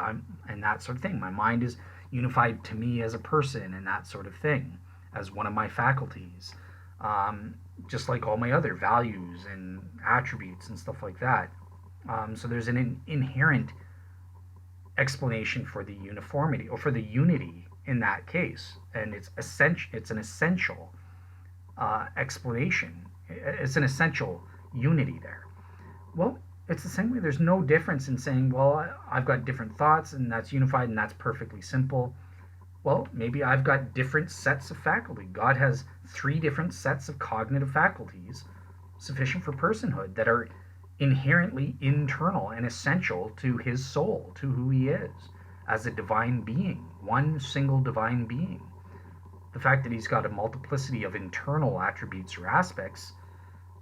and that sort of thing. My mind is unified to me as a person, and that sort of thing, as one of my faculties. Just like all my other values and attributes and stuff like that. So there's an inherent explanation for the uniformity or for the unity in that case, and it's essential. It's an essential explanation. It's an essential unity there. Well, it's the same way. There's no difference in saying, well, I've got different thoughts and that's unified and that's perfectly simple. Well, maybe I've got different sets of faculty. God has 3 different sets of cognitive faculties sufficient for personhood that are inherently internal and essential to his soul, to who he is as a divine being, one single divine being. The fact that he's got a multiplicity of internal attributes or aspects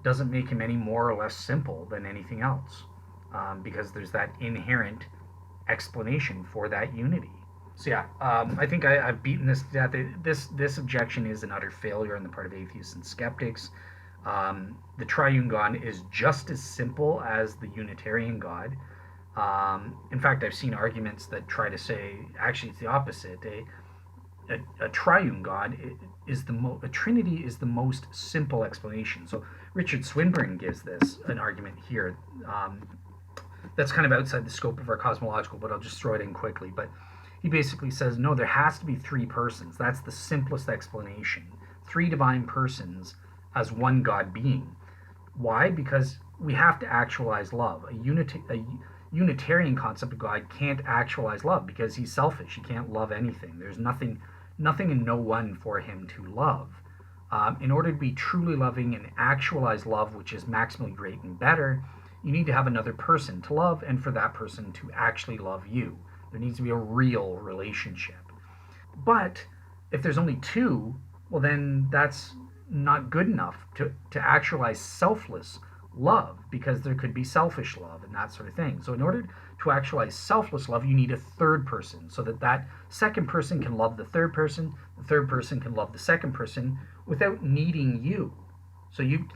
doesn't make him any more or less simple than anything else, because there's that inherent explanation for that unity. So yeah, I think I've beaten this to death. This objection is an utter failure on the part of atheists and skeptics. The triune God is just as simple as the Unitarian God. In fact, I've seen arguments that try to say actually it's the opposite. a triune God a Trinity is the most simple explanation. So Richard Swinburne gives this an argument here. That's kind of outside the scope of our cosmological, but I'll just throw it in quickly. But he basically says, no, there has to be three persons. That's the simplest explanation. Three divine persons as one God being. Why? Because we have to actualize love. A Unitarian concept of God can't actualize love because he's selfish. He can't love anything. There's nothing and no one for him to love. In order to be truly loving and actualize love, which is maximally great and better, you need to have another person to love, and for that person to actually love you. There needs to be a real relationship. But if there's only two, well, then that's not good enough to actualize selfless love, because there could be selfish love and that sort of thing. So in order to actualize selfless love, you need a third person, so that second person can love the third person can love the second person without needing you. So you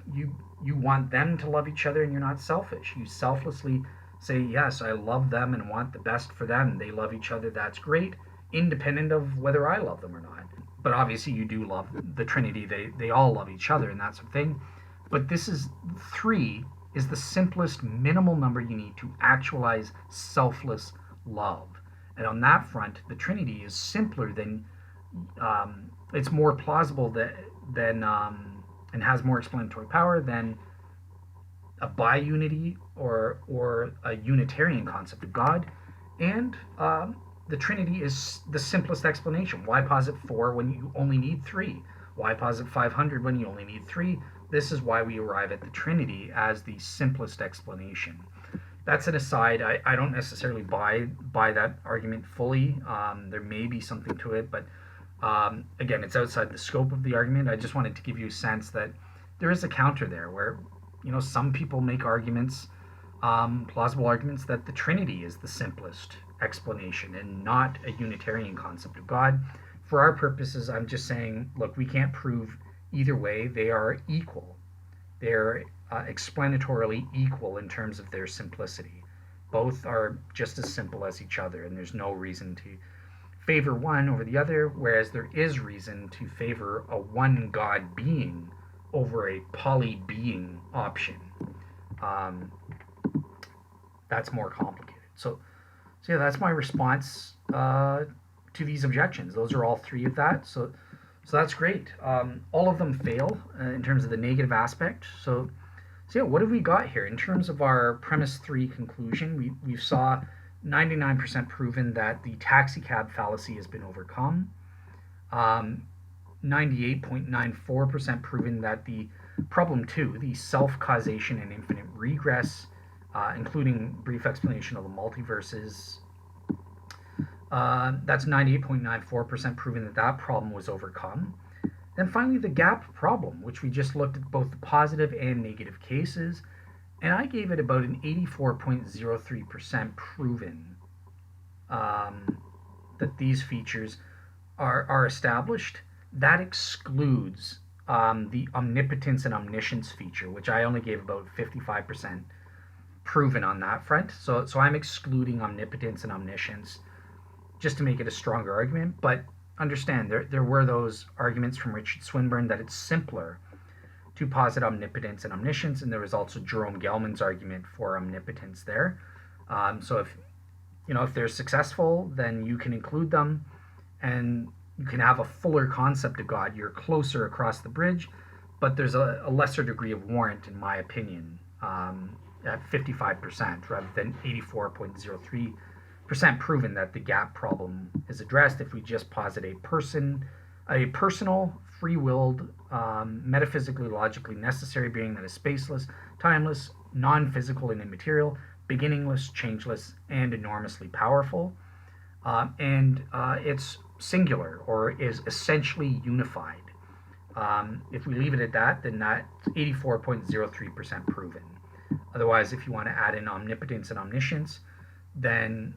want them to love each other, and you're not selfish. You selflessly say, yes, I love them and want the best for them. They love each other, that's great, independent of whether I love them or not. But obviously you do love the Trinity. They all love each other and that sort of thing. But three is the simplest minimal number you need to actualize selfless love. And on that front, the Trinity is simpler than, it's more plausible than and has more explanatory power than a biunity or a Unitarian concept of God. And the Trinity is the simplest explanation. Why posit 4 when you only need 3? Why posit 500 when you only need 3? This is why we arrive at the Trinity as the simplest explanation. That's an aside. I don't necessarily buy that argument fully. There may be something to it, but again, it's outside the scope of the argument. I just wanted to give you a sense that there is a counter there where, some people make arguments, plausible arguments, that the Trinity is the simplest explanation and not a Unitarian concept of God. For our purposes, I'm just saying, look, we can't prove either way. They are equal. They're explanatorily equal in terms of their simplicity. Both are just as simple as each other, and there's no reason to favor one over the other, whereas there is reason to favor a one God being over a poly-being option. That's more complicated. So yeah, that's my response to these objections. Those are all three of that. So that's great. All of them fail in terms of the negative aspect. So yeah, what have we got here? In terms of our premise 3 conclusion, we saw 99% proven that the taxi cab fallacy has been overcome. 98.94% proven that the problem 2, the self-causation and infinite regress, including brief explanation of the multiverses, that's 98.94% proven that problem was overcome. Then finally, the gap problem, which we just looked at both the positive and negative cases, and I gave it about an 84.03% proven that these features are established. That excludes the omnipotence and omniscience feature, which I only gave about 55% proven on that front. So I'm excluding omnipotence and omniscience just to make it a stronger argument. But understand, there were those arguments from Richard Swinburne that it's simpler to posit omnipotence and omniscience, and there was also Jerome Gelman's argument for omnipotence there. So if they're successful, then you can include them, and you can have a fuller concept of God. You're closer across the bridge, but there's a lesser degree of warrant, in my opinion, at 55% rather than 84.03% proven that the gap problem is addressed if we just posit a personal, free-willed, metaphysically, logically necessary being that is spaceless, timeless, non-physical and immaterial, beginningless, changeless, and enormously powerful. And it's singular, or is essentially unified. If we leave it at that, then that's 84.03% proven. Otherwise, if you want to add in omnipotence and omniscience, then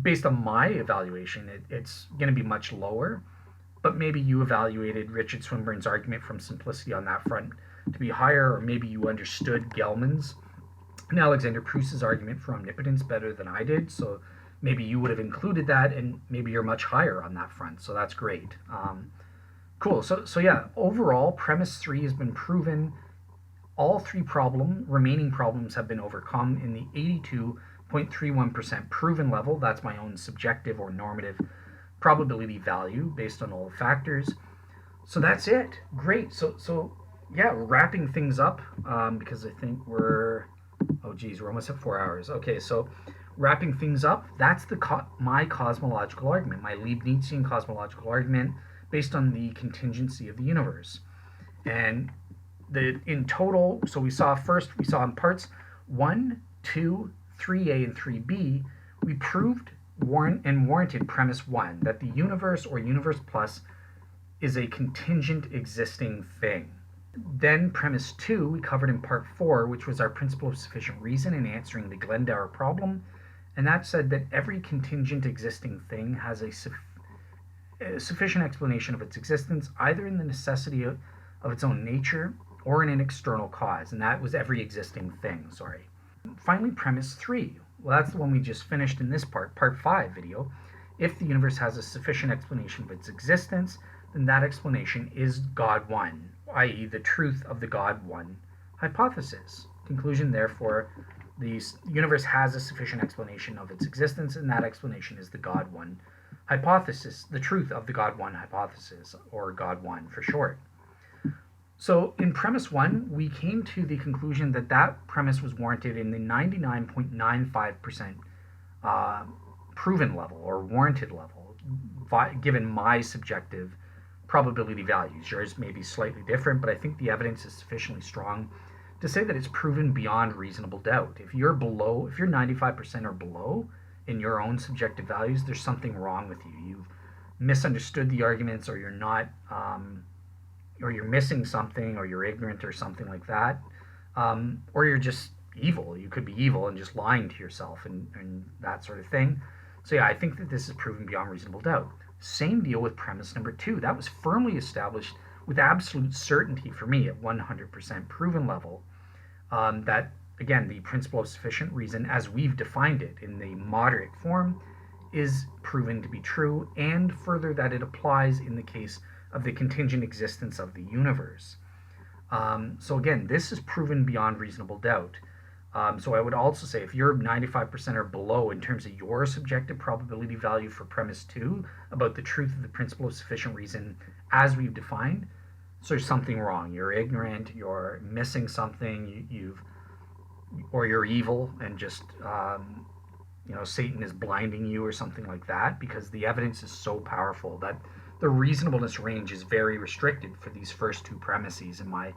based on my evaluation, it's going to be much lower. But maybe you evaluated Richard Swinburne's argument from simplicity on that front to be higher, or maybe you understood Gelman's and Alexander Proust's argument for omnipotence better than I did. So maybe you would have included that, and maybe you're much higher on that front. So that's great. Cool. So yeah, overall, premise 3 has been proven. All three remaining problems have been overcome in the 82.31% proven level. That's my own subjective or normative probability value based on all the factors. So that's it. Great. So yeah, wrapping things up, because I think we're almost at 4 hours. Okay, so wrapping things up, that's my cosmological argument, my Leibnizian cosmological argument based on the contingency of the universe. And in total, so we saw in parts 1, 2, 3a, and 3b, we proved and warranted premise 1, that the universe or universe plus is a contingent existing thing. Then premise 2 we covered in part 4, which was our principle of sufficient reason in answering the Glendower problem, and that said that every contingent existing thing has a sufficient explanation of its existence, either in the necessity of its own nature or in an external cause, and that was every existing thing, Finally, premise 3. Well, that's the one we just finished in this part 5 video. If the universe has a sufficient explanation of its existence, then that explanation is God 1, i.e. the truth of the God 1 hypothesis. Conclusion, therefore, the universe has a sufficient explanation of its existence, and that explanation is the God 1 hypothesis, the truth of the God 1 hypothesis, or God 1 for short. So in premise 1, we came to the conclusion that premise was warranted in the 99.95% proven level or warranted level, given my subjective probability values. Yours may be slightly different, but I think the evidence is sufficiently strong to say that it's proven beyond reasonable doubt. If you're 95% or below in your own subjective values, there's something wrong with you. You've misunderstood the arguments, or you're not, or you're missing something, or you're ignorant, or something like that, or you're just evil. You could be evil and just lying to yourself and that sort of thing. So yeah, I think that this is proven beyond reasonable doubt. Same deal with premise number 2. That was firmly established with absolute certainty for me at 100% proven level. That, again, the principle of sufficient reason, as we've defined it in the moderate form, is proven to be true, and further that it applies in the case of the contingent existence of the universe. So again, this is proven beyond reasonable doubt. So I would also say if you're 95% or below in terms of your subjective probability value for premise 2 about the truth of the principle of sufficient reason as we've defined, so there's something wrong. You're ignorant, you're missing something, or you're evil, and just Satan is blinding you or something like that, because the evidence is so powerful that the reasonableness range is very restricted for these first two premises in my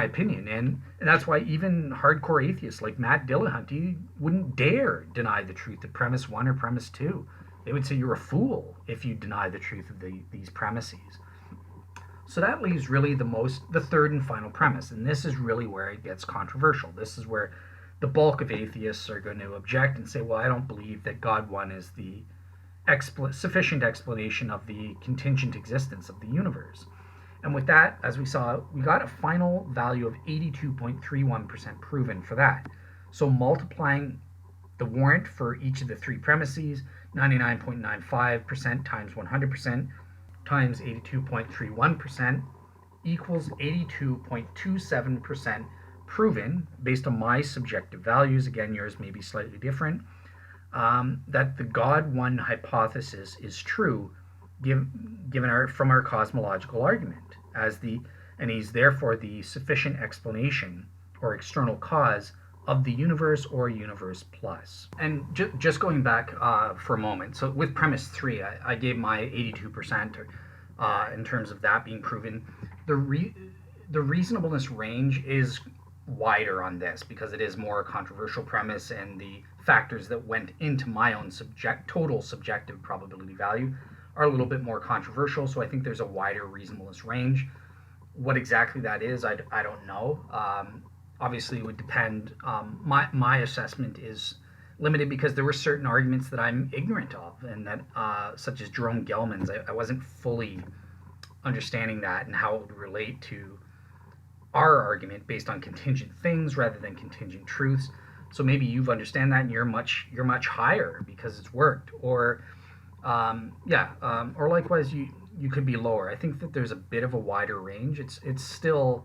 opinion, and that's why even hardcore atheists like Matt Dillahunty wouldn't dare deny the truth of premise 1 or premise 2. They would say you're a fool if you deny the truth of these premises. So that leaves really the third and final premise, and this is really where it gets controversial. This is where the bulk of atheists are going to object and say, well, I don't believe that God 1 is the sufficient explanation of the contingent existence of the universe. And with that, as we saw, we got a final value of 82.31% proven for that. So multiplying the warrant for each of the three premises, 99.95% times 100% times 82.31% equals 82.27% proven based on my subjective values. Again, yours may be slightly different. That the God 1 hypothesis is true, from our cosmological argument, and he's therefore the sufficient explanation or external cause of the universe or universe plus. And just going back for a moment, so with premise 3, I gave my 82% in terms of that being proven. The reasonableness range is wider on this because it is more a controversial premise, and the factors that went into my own total subjective probability value are a little bit more controversial, so I think there's a wider reasonableness range. What exactly that is, I don't know. Obviously, it would depend. My assessment is limited because there were certain arguments that I'm ignorant of, and that, such as Jerome Gelman's, I wasn't fully understanding that and how it would relate to our argument based on contingent things rather than contingent truths. So maybe you've understand that and you're much higher because it's worked. Or or likewise you could be lower. I think that there's a bit of a wider range. It's still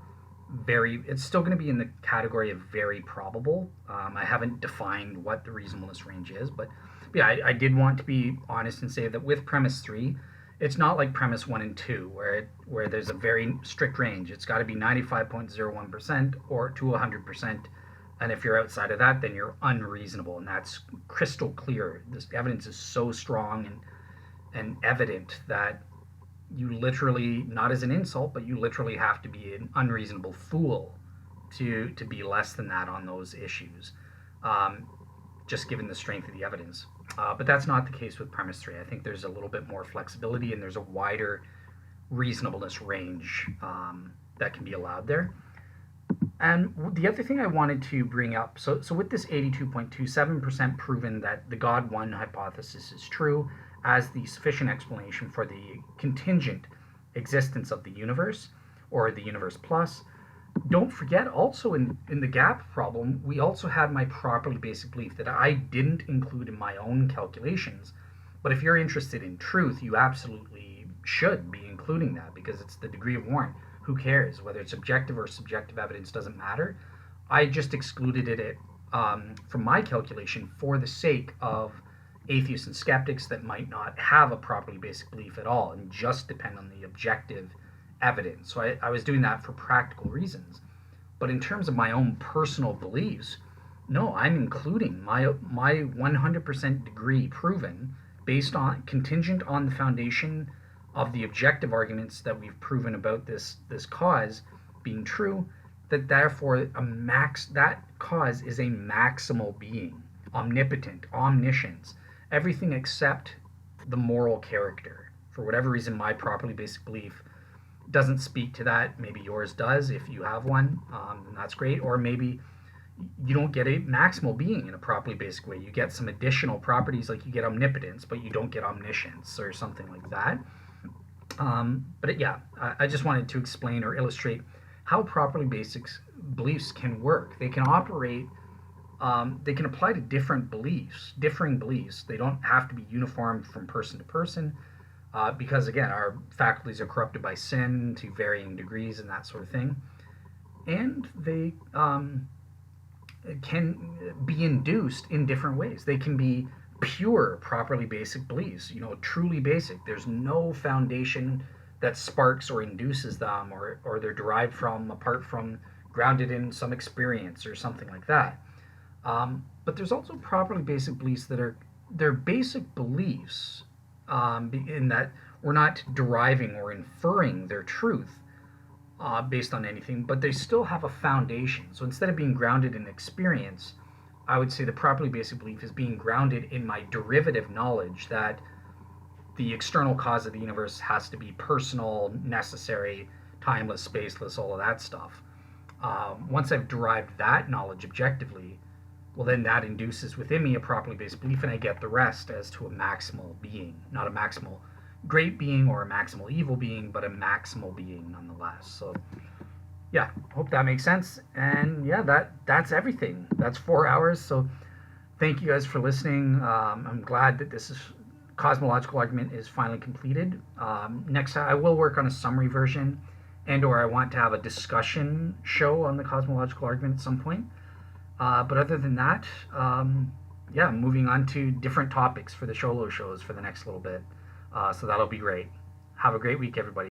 going to be in the category of very probable. I haven't defined what the reasonableness range is, but yeah, I did want to be honest and say that with premise 3, it's not like premise 1 and 2 where there's a very strict range. It's got to be 95.01% or to 100%, and if you're outside of that, then you're unreasonable, and that's crystal clear. This evidence is so strong and evident that you literally, not as an insult, but you literally have to be an unreasonable fool to be less than that on those issues, just given the strength of the evidence. But that's not the case with premise 3. I think there's a little bit more flexibility and there's a wider reasonableness range that can be allowed there. And the other thing I wanted to bring up, so with this 82.27% proven that the God 1 hypothesis is true as the sufficient explanation for the contingent existence of the universe, or the universe plus, don't forget also in the gap problem, we also had my properly basic belief that I didn't include in my own calculations. But if you're interested in truth, you absolutely should be including that because it's the degree of warrant. Who cares? Whether it's objective or subjective evidence doesn't matter. I just excluded it from my calculation for the sake of atheists and skeptics that might not have a properly basic belief at all and just depend on the objective evidence. So I was doing that for practical reasons. But in terms of my own personal beliefs, no, I'm including my 100% degree proven based on contingent on the foundation of the objective arguments that we've proven about this cause being true, that therefore that cause is a maximal being, omnipotent, omniscience, everything except the moral character. For whatever reason, my properly basic belief doesn't speak to that. Maybe yours does if you have one, and that's great. Or maybe you don't get a maximal being in a properly basic way. You get some additional properties, like you get omnipotence, but you don't get omniscience or something like that. I just wanted to explain or illustrate how properly basic beliefs can work. They can operate, they can apply to different beliefs, differing beliefs. They don't have to be uniform from person to person because, again, our faculties are corrupted by sin to varying degrees and that sort of thing. And they can be induced in different ways. They can be pure, properly basic beliefs, truly basic. There's no foundation that sparks or induces them, or they're derived from, apart from, grounded in some experience or something like that. But there's also properly basic beliefs that they're basic beliefs in that we're not deriving or inferring their truth based on anything, but they still have a foundation. So instead of being grounded in experience, I would say the properly basic belief is being grounded in my derivative knowledge that the external cause of the universe has to be personal, necessary, timeless, spaceless, all of that stuff. Once I've derived that knowledge objectively, well, then that induces within me a properly based belief, and I get the rest as to a maximal being. Not a maximal great being or a maximal evil being, but a maximal being nonetheless. So yeah, hope that makes sense. And yeah, that's everything. That's 4 hours. So thank you guys for listening. I'm glad that this Cosmological Argument is finally completed. Next time I will work on a summary version, or I want to have a discussion show on the Cosmological Argument at some point. But other than that, moving on to different topics for the solo shows for the next little bit. So that'll be great. Have a great week, everybody.